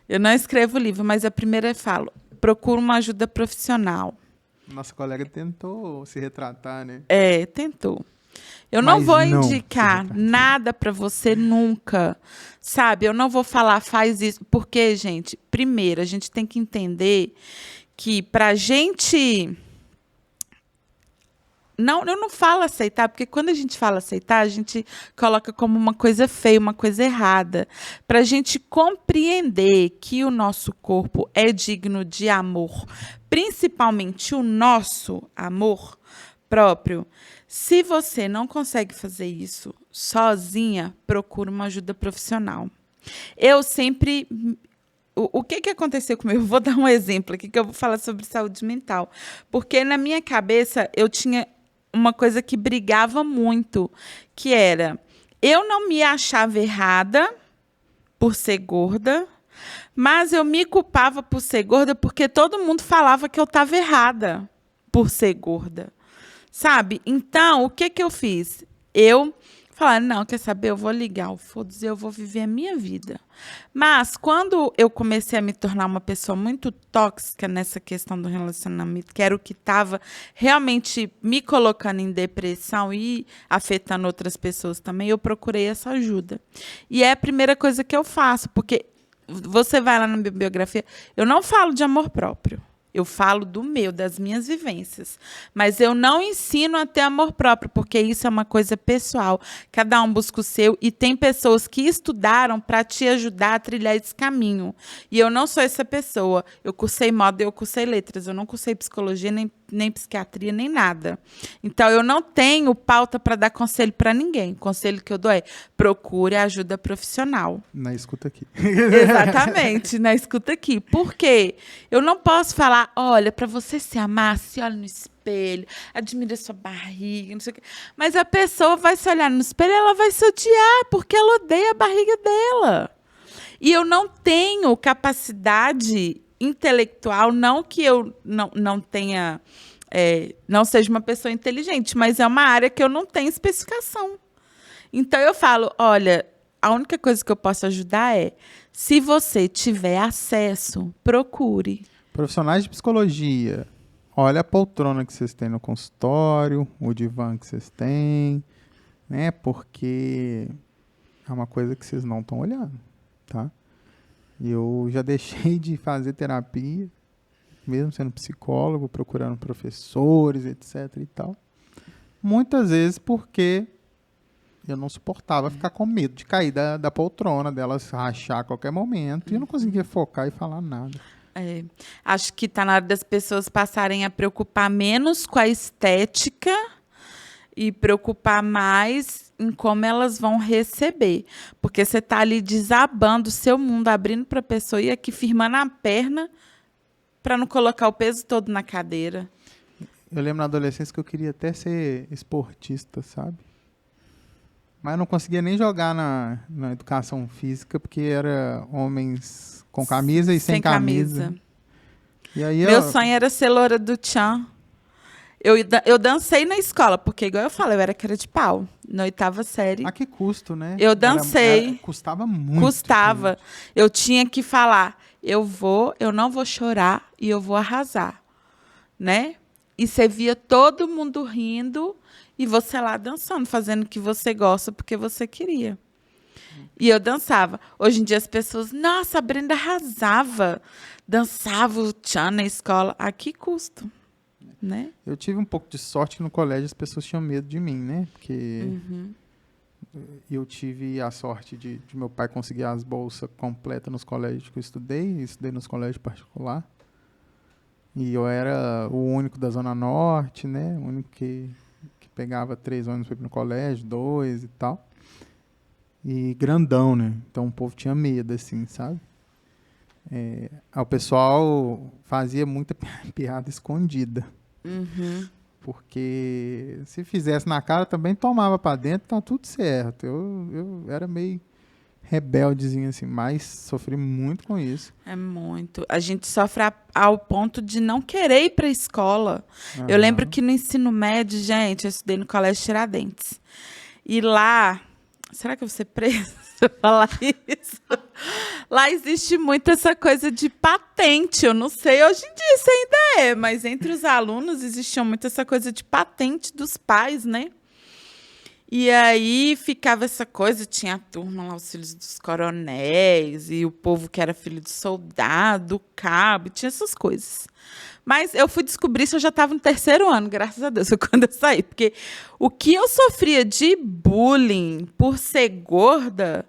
Eu não escrevo livro, mas a primeira eu falo, procura uma ajuda profissional. Nossa colega tentou se retratar, né? Tentou. Eu não vou indicar nada para você nunca, sabe? Eu não vou falar, faz isso. Porque, gente, primeiro, a gente tem que entender que para a gente... Não, eu não falo aceitar, porque quando a gente fala aceitar, a gente coloca como uma coisa feia, uma coisa errada. Para a gente compreender que o nosso corpo é digno de amor, principalmente o nosso amor próprio. Se você não consegue fazer isso sozinha, procure uma ajuda profissional. Eu sempre... O que aconteceu comigo? Eu vou dar um exemplo aqui, que eu vou falar sobre saúde mental. Porque na minha cabeça, eu tinha uma coisa que brigava muito, que era... Eu não me achava errada por ser gorda, mas eu me culpava por ser gorda porque todo mundo falava que eu estava errada por ser gorda, sabe? Então, o que eu fiz? Eu falei, não, quer saber? Eu vou ligar o foda-se, eu vou viver a minha vida. Mas, quando eu comecei a me tornar uma pessoa muito tóxica nessa questão do relacionamento, que era o que estava realmente me colocando em depressão e afetando outras pessoas também, eu procurei essa ajuda. E é a primeira coisa que eu faço, porque você vai lá na minha biografia, eu não falo de amor próprio. Eu falo do meu, das minhas vivências. Mas eu não ensino a ter amor próprio, porque isso é uma coisa pessoal. Cada um busca o seu e tem pessoas que estudaram para te ajudar a trilhar esse caminho. E eu não sou essa pessoa. Eu cursei moda, eu cursei letras. Eu não cursei psicologia, nem psiquiatria, nem nada. Então, eu não tenho pauta para dar conselho para ninguém. O conselho que eu dou é procure ajuda profissional. Na escuta aqui. Exatamente, na escuta aqui. Por quê? Eu não posso falar, olha, para você se amar, se olha no espelho, admira sua barriga, não sei o quê. Mas a pessoa vai se olhar no espelho e ela vai se odiar, porque ela odeia a barriga dela. E eu não tenho capacidade intelectual, não que eu não tenha, não seja uma pessoa inteligente, mas é uma área que eu não tenho especificação. Então eu falo, olha, a única coisa que eu posso ajudar é, se você tiver acesso, procure. Profissionais de psicologia, olha a poltrona que vocês têm no consultório, o divã que vocês têm, né? Porque é uma coisa que vocês não estão olhando, tá? Eu já deixei de fazer terapia, mesmo sendo psicólogo, procurando professores, etc. e tal. Muitas vezes porque eu não suportava ficar com medo de cair da poltrona, delas rachar a qualquer momento, e eu não conseguia focar e falar nada. Acho que está na hora das pessoas passarem a preocupar menos com a estética e preocupar mais em como elas vão receber. Porque você está ali desabando o seu mundo, abrindo para a pessoa e aqui firmando a perna para não colocar o peso todo na cadeira. Eu lembro na adolescência que eu queria até ser esportista, sabe? Mas eu não conseguia nem jogar na educação física, porque era homens com camisa e sem camisa. E aí Meu sonho era ser loura do Tchan. Eu dancei na escola, porque, igual eu falei, eu era cara de pau. Na 8ª série. A que custo, né? Eu dancei. Custava muito. Custava. Gente. Eu tinha que falar, eu não vou chorar e eu vou arrasar. Né? E você via todo mundo rindo e você lá dançando, fazendo o que você gosta, porque você queria. E eu dançava. Hoje em dia as pessoas, nossa, a Brenda arrasava. Dançava o tchan na escola. A que custo? Né? Eu tive um pouco de sorte que no colégio as pessoas tinham medo de mim, né? Porque eu tive a sorte de meu pai conseguir as bolsas completas nos colégios que eu estudei nos colégios particulares. E eu era o único da Zona Norte, né? O único que pegava 3 ônibus para ir no colégio, 2 e tal. E grandão, né? Então o povo tinha medo, assim, sabe? O pessoal fazia muita piada escondida. Porque se fizesse na cara, também tomava para dentro, tá tudo certo. Eu era meio rebeldezinho, assim, mas sofri muito com isso. É muito. A gente sofre ao ponto de não querer ir para a escola. Eu lembro que no ensino médio, gente, eu estudei no Colégio Tiradentes. E lá... Será que eu vou ser presa se eu falar isso? Lá existe muito essa coisa de patente. Eu não sei, hoje em dia isso ainda é, mas entre os alunos existia muito essa coisa de patente dos pais, né? E aí ficava essa coisa, tinha a turma lá, os filhos dos coronéis, e o povo que era filho de soldado, cabo, tinha essas coisas. Mas eu fui descobrir isso, eu já estava no 3º ano, graças a Deus, quando eu saí. Porque o que eu sofria de bullying por ser gorda,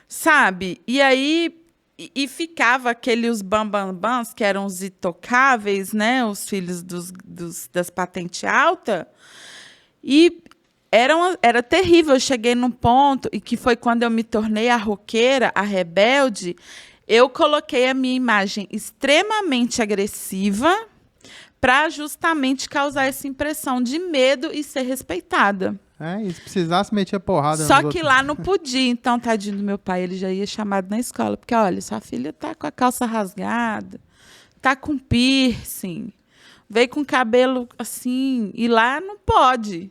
sabe? E aí e ficava aqueles bambambãs, que eram os intocáveis, né? Os filhos das patentes altas. E Era terrível. Eu cheguei num ponto, e que foi quando eu me tornei a roqueira, a rebelde, eu coloquei a minha imagem extremamente agressiva para justamente causar essa impressão de medo e ser respeitada. E se precisasse, meter porrada Só nos que outros. lá não podia. Então, tadinho do meu pai, ele já ia chamado na escola. Porque, olha, sua filha tá com a calça rasgada, tá com piercing, veio com cabelo assim, e lá não pode.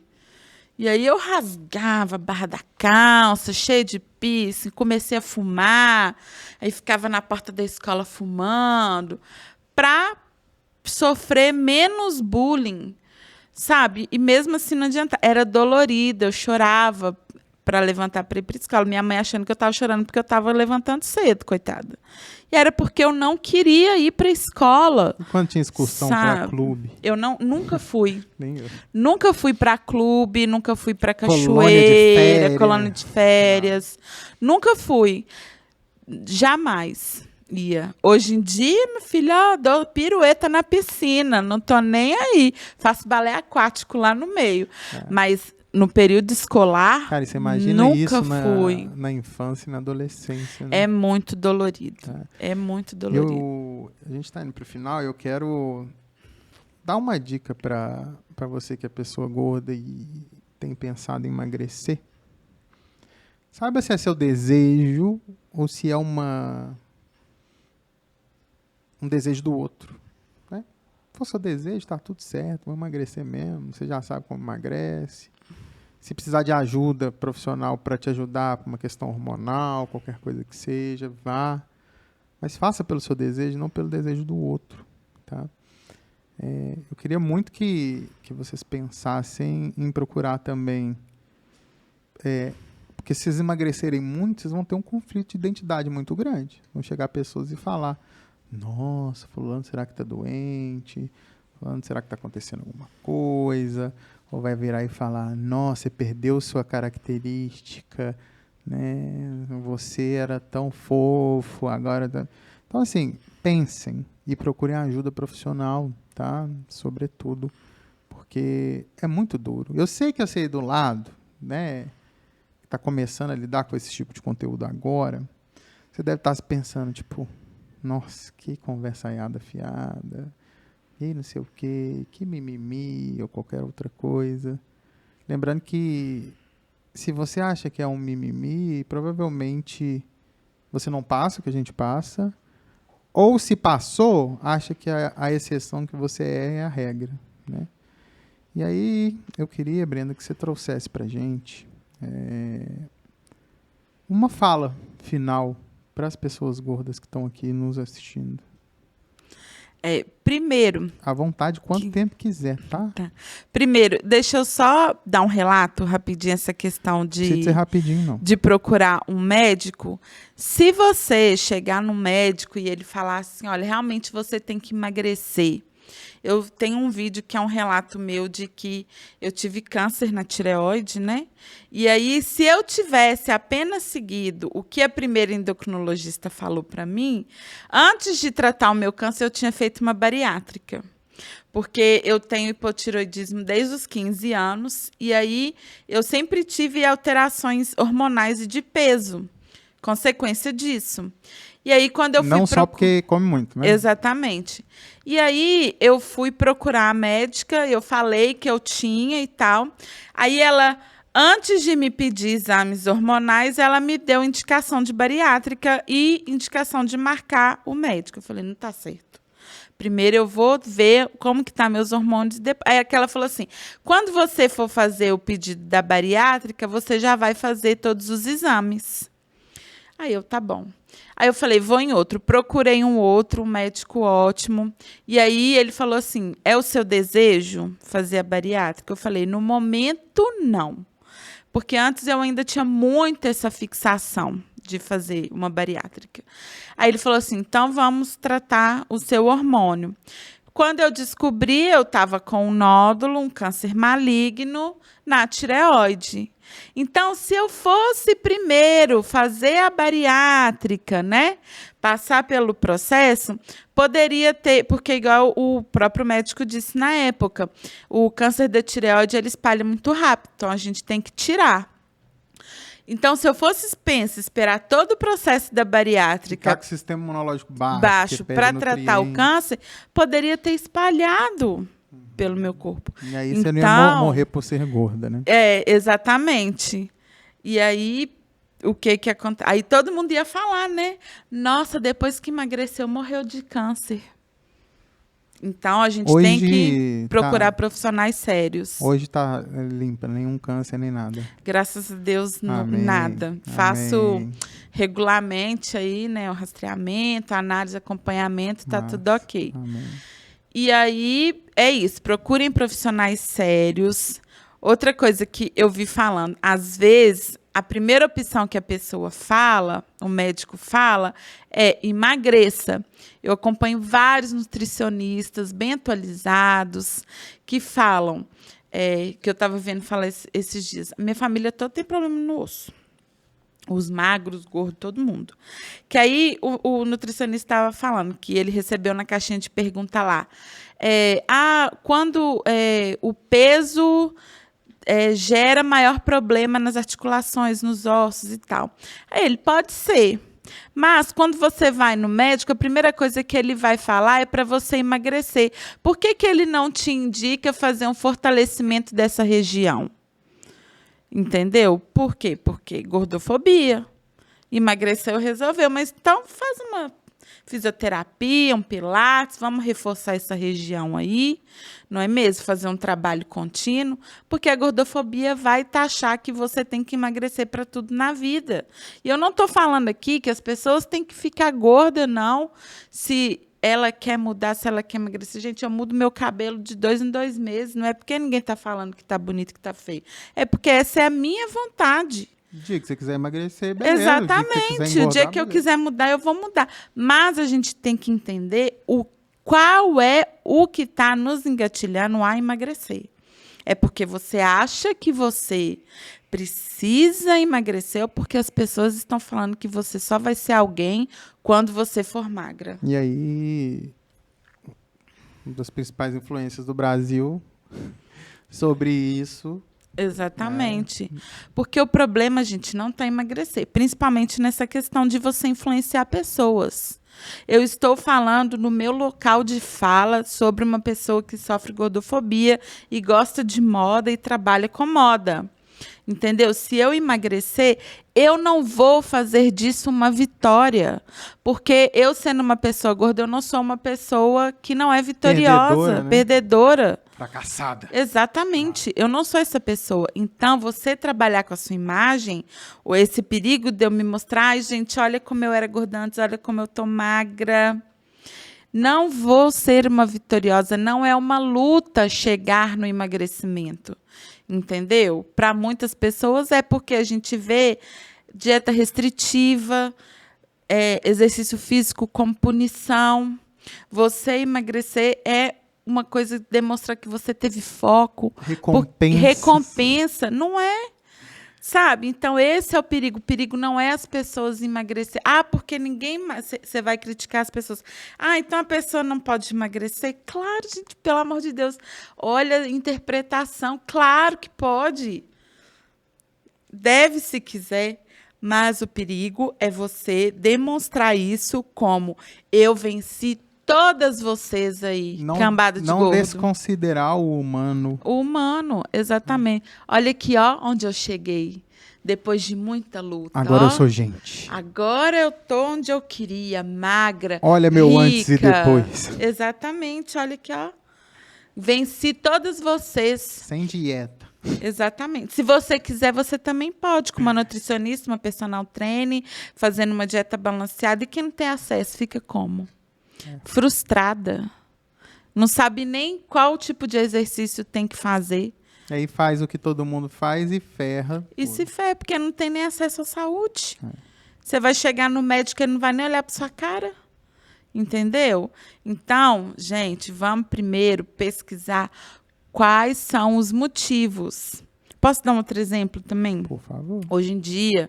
E aí eu rasgava a barra da calça, cheia de piercing, comecei a fumar, aí ficava na porta da escola fumando, para sofrer menos bullying, sabe? E mesmo assim não adianta. Era dolorida, eu chorava para levantar para ir para a escola. Minha mãe achando que eu estava chorando porque eu estava levantando cedo, coitada. E era porque eu não queria ir para a escola. E quando tinha excursão para clube? Eu nunca fui. Nem eu. Nunca fui para clube, nunca fui para Colônia de cachoeira, férias. colônia de férias. Nunca fui. Jamais ia. Hoje em dia, minha filha, dou pirueta na piscina, não tô nem aí. Faço balé aquático lá no meio. Mas no período escolar, Cara, você imagina nunca isso fui. na infância e na adolescência, né? É muito dolorido. É muito dolorido. A gente está indo para o final, eu quero dar uma dica para você que é pessoa gorda e tem pensado em emagrecer. Saiba se é seu desejo ou se é um desejo do outro. Né? Se for seu desejo, está tudo certo, vou emagrecer mesmo, você já sabe como emagrece. Se precisar de ajuda profissional para te ajudar por uma questão hormonal, qualquer coisa que seja, vá. Mas faça pelo seu desejo, não pelo desejo do outro. Tá? Eu queria muito que vocês pensassem em procurar também... porque se vocês emagrecerem muito, vocês vão ter um conflito de identidade muito grande. Vão chegar pessoas e falar: nossa, fulano, será que está doente? Fulano, será que está acontecendo alguma coisa? Ou vai virar e falar: nossa, você perdeu sua característica, né? Você era tão fofo, agora... Então, assim, pensem e procurem ajuda profissional, tá? Sobretudo, porque é muito duro. Eu sei que eu sei do lado, né? Está começando a lidar com esse tipo de conteúdo agora, você deve estar se pensando, tipo, nossa, que conversaiada fiada, e não sei o quê, que mimimi, ou qualquer outra coisa. Lembrando que, se você acha que é um mimimi, provavelmente você não passa o que a gente passa, ou se passou, acha que a exceção que você é a regra, né? E aí, eu queria, Brenda, que você trouxesse pra gente uma fala final para as pessoas gordas que estão aqui nos assistindo. Primeiro... À vontade, quanto tempo quiser, tá? Primeiro, deixa eu só dar um relato rapidinho, essa questão Não precisa ser rapidinho, não. de procurar um médico. Se você chegar no médico e ele falar assim, olha, realmente você tem que emagrecer. Eu tenho um vídeo que é um relato meu de que eu tive câncer na tireoide, né? E aí, se eu tivesse apenas seguido o que a primeira endocrinologista falou para mim, antes de tratar o meu câncer, eu tinha feito uma bariátrica. Porque eu tenho hipotireoidismo desde os 15 anos, e aí eu sempre tive alterações hormonais e de peso, consequência disso. E aí, quando eu fui não só porque come muito, né? Exatamente. E aí, eu fui procurar a médica, eu falei que eu tinha e tal. Aí ela, antes de me pedir exames hormonais, ela me deu indicação de bariátrica e indicação de marcar o médico. Eu falei, não está certo. Primeiro eu vou ver como que tá meus hormônios. Aí ela falou assim, quando você for fazer o pedido da bariátrica, você já vai fazer todos os exames. Aí eu, tá bom. Aí eu falei, vou em outro. Procurei um médico ótimo. E aí ele falou assim, é o seu desejo fazer a bariátrica? Eu falei, no momento, não. Porque antes eu ainda tinha muito essa fixação de fazer uma bariátrica. Aí ele falou assim, então vamos tratar o seu hormônio. Quando eu descobri, eu estava com um nódulo, um câncer maligno na tireoide. Então, se eu fosse primeiro fazer a bariátrica, né? Passar pelo processo, poderia ter, porque igual o próprio médico disse na época, o câncer da tireoide ele espalha muito rápido, então a gente tem que tirar. Então, se eu fosse, esperar todo o processo da bariátrica Ficar com o sistema imunológico baixo para tratar o câncer, poderia ter espalhado pelo meu corpo. E aí você não ia morrer por ser gorda, né? Exatamente. E aí, o que acontece? Aí todo mundo ia falar, né? Nossa, depois que emagreceu, morreu de câncer. Então, a gente tem que procurar profissionais sérios. Hoje está limpa, nenhum câncer, nem nada. Graças a Deus, Amém. nada. Amém. Faço regularmente aí, né? O rastreamento, a análise, acompanhamento, tá tudo ok. Amém. E aí, é isso. Procurem profissionais sérios. Outra coisa que eu vi falando, às vezes, a primeira opção que a pessoa fala, o médico fala, é emagreça. Eu acompanho vários nutricionistas bem atualizados que falam, que eu estava vendo falar esses dias, minha família toda tem problema no osso. Os magros, gordos, todo mundo. Que aí o nutricionista estava falando que ele recebeu na caixinha de pergunta lá. Quando o peso gera maior problema nas articulações, nos ossos e tal. Aí ele pode ser. Mas quando você vai no médico, a primeira coisa que ele vai falar é para você emagrecer. Por que ele não te indica fazer um fortalecimento dessa região? Entendeu? Por quê? Porque gordofobia. Emagreceu, resolveu. Mas então faz uma fisioterapia, um pilates, vamos reforçar essa região aí, não é mesmo? Fazer um trabalho contínuo, porque a gordofobia vai taxar que você tem que emagrecer para tudo na vida. E eu não estou falando aqui que as pessoas têm que ficar gordas, não. Se ela quer mudar, se ela quer emagrecer. Gente, eu mudo meu cabelo de 2 em 2 meses. Não é porque ninguém está falando que está bonito, que está feio. É porque essa é a minha vontade. O dia que você quiser emagrecer, beleza. Exatamente. O dia que eu quiser mudar, eu vou mudar. Mas a gente tem que entender qual é o que está nos engatilhando a emagrecer. É porque você acha que você precisa emagrecer ou porque as pessoas estão falando que você só vai ser alguém quando você for magra. E aí, uma das principais influências do Brasil sobre isso... Exatamente. Porque o problema, gente, não está em emagrecer. Principalmente nessa questão de você influenciar pessoas. Eu estou falando no meu local de fala sobre uma pessoa que sofre gordofobia e gosta de moda e trabalha com moda. Entendeu? Se eu emagrecer, eu não vou fazer disso uma vitória. Porque eu, sendo uma pessoa gorda, eu não sou uma pessoa que não é vitoriosa, perdedora. Fracassada. Exatamente. Eu não sou essa pessoa. Então, você trabalhar com a sua imagem, ou esse perigo de eu me mostrar, ai, gente, olha como eu era gorda antes, olha como eu tô magra. Não vou ser uma vitoriosa. Não é uma luta chegar no emagrecimento. Entendeu? Para muitas pessoas é porque a gente vê dieta restritiva, exercício físico como punição. Você emagrecer é uma coisa que demonstra que você teve foco. Recompensa. Não é? Sabe? Então, esse é o perigo. O perigo não é as pessoas emagrecer. Porque ninguém... Você vai criticar as pessoas. Então a pessoa não pode emagrecer? Claro, gente, pelo amor de Deus. Olha a interpretação. Claro que pode. Deve, se quiser. Mas o perigo é você demonstrar isso como eu venci todas vocês aí, cambada de gordo. Não desconsiderar o humano. O humano, exatamente. Olha aqui, ó, onde eu cheguei. Depois de muita luta. Agora eu sou gente. Agora eu tô onde eu queria, magra, olha meu rica. Antes e depois. Exatamente, olha aqui, ó. Venci todas vocês. Sem dieta. Exatamente. Se você quiser, você também pode, com uma nutricionista, uma personal trainer, fazendo uma dieta balanceada. E quem não tem acesso, fica como? Frustrada. Não sabe nem qual tipo de exercício tem que fazer. Aí faz o que todo mundo faz e ferra. E se ferra, porque não tem nem acesso à saúde. Você vai chegar no médico e ele não vai nem olhar para sua cara. Entendeu? Então, gente, vamos primeiro pesquisar quais são os motivos. Posso dar um outro exemplo também? Por favor. Hoje em dia,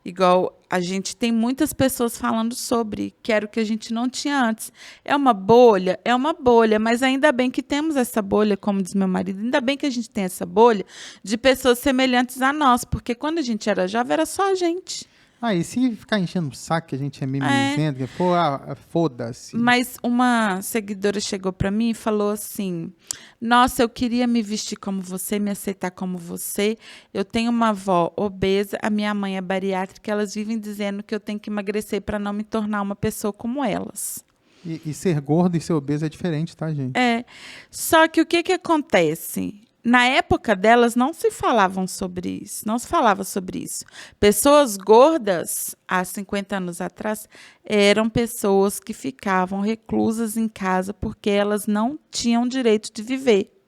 igual a gente tem muitas pessoas falando sobre, que era o que a gente não tinha antes. É uma bolha? É uma bolha, mas ainda bem que temos essa bolha, como diz meu marido, ainda bem que a gente tem essa bolha de pessoas semelhantes a nós, porque quando a gente era jovem, era só a gente. E se ficar enchendo o saco que a gente é mimizento, que for, foda-se. Mas uma seguidora chegou para mim e falou assim: nossa, eu queria me vestir como você, me aceitar como você. Eu tenho uma avó obesa, a minha mãe é bariátrica, elas vivem dizendo que eu tenho que emagrecer para não me tornar uma pessoa como elas. E ser gordo e ser obeso é diferente, tá, gente? Só que o que acontece? Na época delas não se falavam sobre isso, não se falava sobre isso. Pessoas gordas, há 50 anos atrás, eram pessoas que ficavam reclusas em casa porque elas não tinham direito de viver,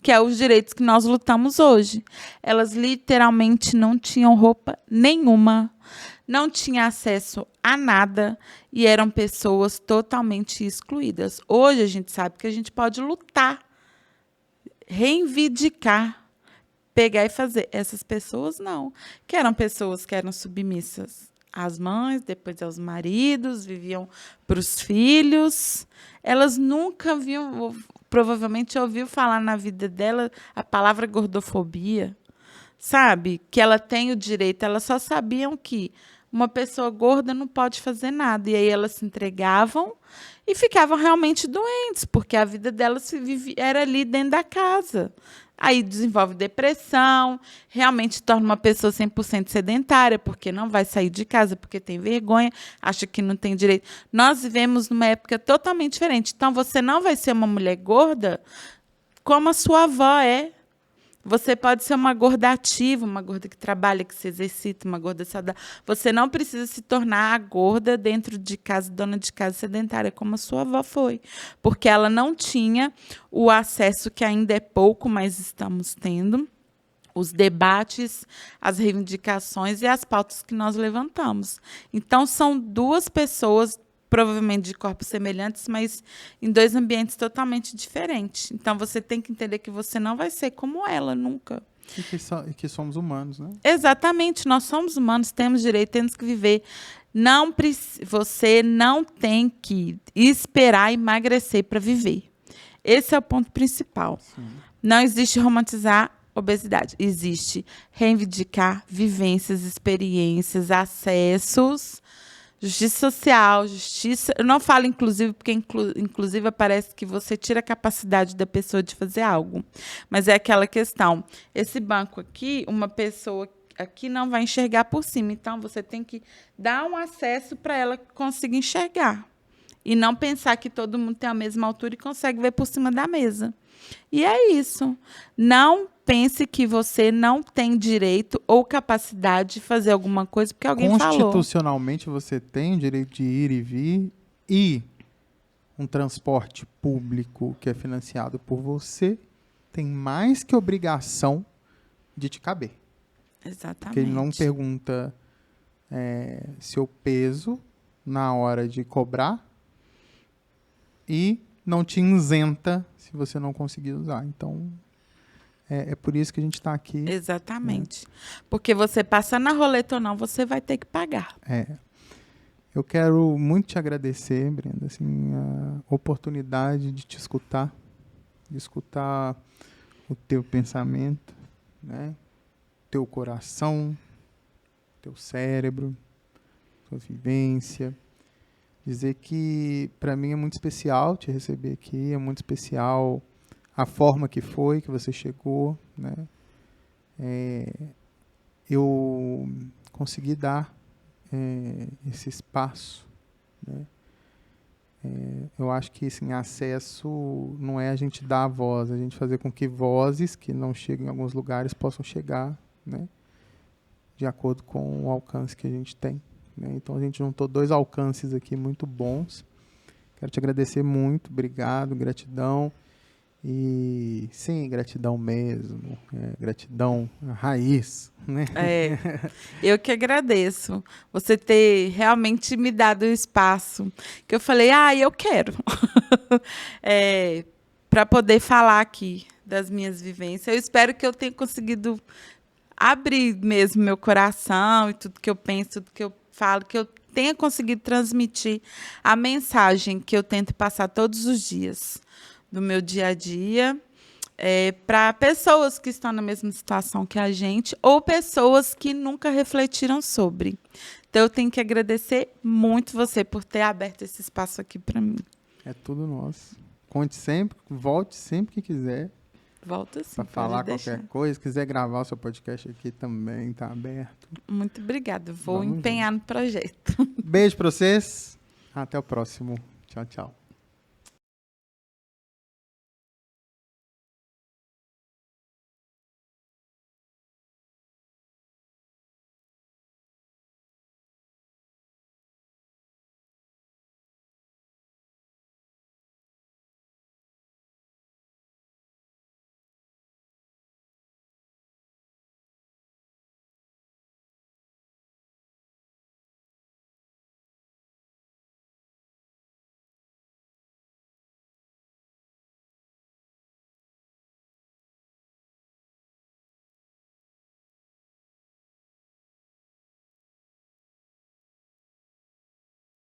que é os direitos que nós lutamos hoje. Elas literalmente não tinham roupa nenhuma, não tinham acesso a nada e eram pessoas totalmente excluídas. Hoje a gente sabe que a gente pode lutar, reivindicar, pegar e fazer. Essas pessoas não, que eram pessoas que eram submissas às mães, depois aos maridos, viviam para os filhos. Elas nunca viam, provavelmente ouviu falar na vida dela a palavra gordofobia, sabe? Que ela tem o direito, elas só sabiam que uma pessoa gorda não pode fazer nada. E aí elas se entregavam e ficavam realmente doentes, porque a vida delas era ali dentro da casa. Aí desenvolve depressão, realmente torna uma pessoa 100% sedentária, porque não vai sair de casa, porque tem vergonha, acha que não tem direito. Nós vivemos numa época totalmente diferente. Então, você não vai ser uma mulher gorda como a sua avó é. Você pode ser uma gorda ativa, uma gorda que trabalha, que se exercita, uma gorda saudável. Você não precisa se tornar a gorda dentro de casa, dona de casa sedentária, como a sua avó foi. Porque ela não tinha o acesso que ainda é pouco, mas estamos tendo, os debates, as reivindicações e as pautas que nós levantamos. Então, são duas pessoas provavelmente de corpos semelhantes, mas em dois ambientes totalmente diferentes. Então, você tem que entender que você não vai ser como ela, nunca. E que somos humanos, né? Exatamente, nós somos humanos, temos direito, temos que viver. Você não tem que esperar emagrecer para viver. Esse é o ponto principal. Sim. Não existe romantizar obesidade. Existe reivindicar vivências, experiências, acessos, justiça social, justiça... Eu não falo inclusive, porque inclusive parece que você tira a capacidade da pessoa de fazer algo. Mas é aquela questão. Esse banco aqui, uma pessoa aqui não vai enxergar por cima. Então, você tem que dar um acesso para ela conseguir enxergar. E não pensar que todo mundo tem a mesma altura e consegue ver por cima da mesa. E é isso. Não pense que você não tem direito ou capacidade de fazer alguma coisa porque alguém falou. Constitucionalmente, você tem o direito de ir e vir, e um transporte público que é financiado por você tem mais que obrigação de te caber. Exatamente. Porque ele não pergunta seu peso na hora de cobrar e não te isenta se você não conseguir usar. Então, é por isso que a gente está aqui. Exatamente. Porque você passar na roleta ou não, você vai ter que pagar. Eu quero muito te agradecer, Brenda, assim, a oportunidade de te escutar, de escutar o teu pensamento, né? Teu coração, teu cérebro, tua vivência. Dizer que para mim é muito especial te receber aqui, é muito especial a forma que foi, que você chegou, né? Eu consegui dar esse espaço, né? Eu acho que assim, acesso não é a gente dar a voz, a gente fazer com que vozes que não chegam em alguns lugares possam chegar, né? De acordo com o alcance que a gente tem. Então, a gente juntou 2 alcances aqui muito bons. Quero te agradecer muito. Obrigado, gratidão. E, sim, gratidão mesmo. Gratidão raiz, né? Eu que agradeço. Você ter realmente me dado o espaço. Que eu falei, eu quero. Para poder falar aqui das minhas vivências. Eu espero que eu tenha conseguido abrir mesmo meu coração e tudo que eu penso, tudo que eu falo, que eu tenha conseguido transmitir a mensagem que eu tento passar todos os dias do meu dia a dia, para pessoas que estão na mesma situação que a gente ou pessoas que nunca refletiram sobre. Então, eu tenho que agradecer muito você por ter aberto esse espaço aqui para mim. É tudo nosso. Conte sempre, volte sempre que quiser. Volta sim. Para falar qualquer coisa. Se quiser gravar o seu podcast aqui também, tá aberto. Muito obrigada. Vou empenhar no projeto. Beijo para vocês. Até o próximo. Tchau, tchau.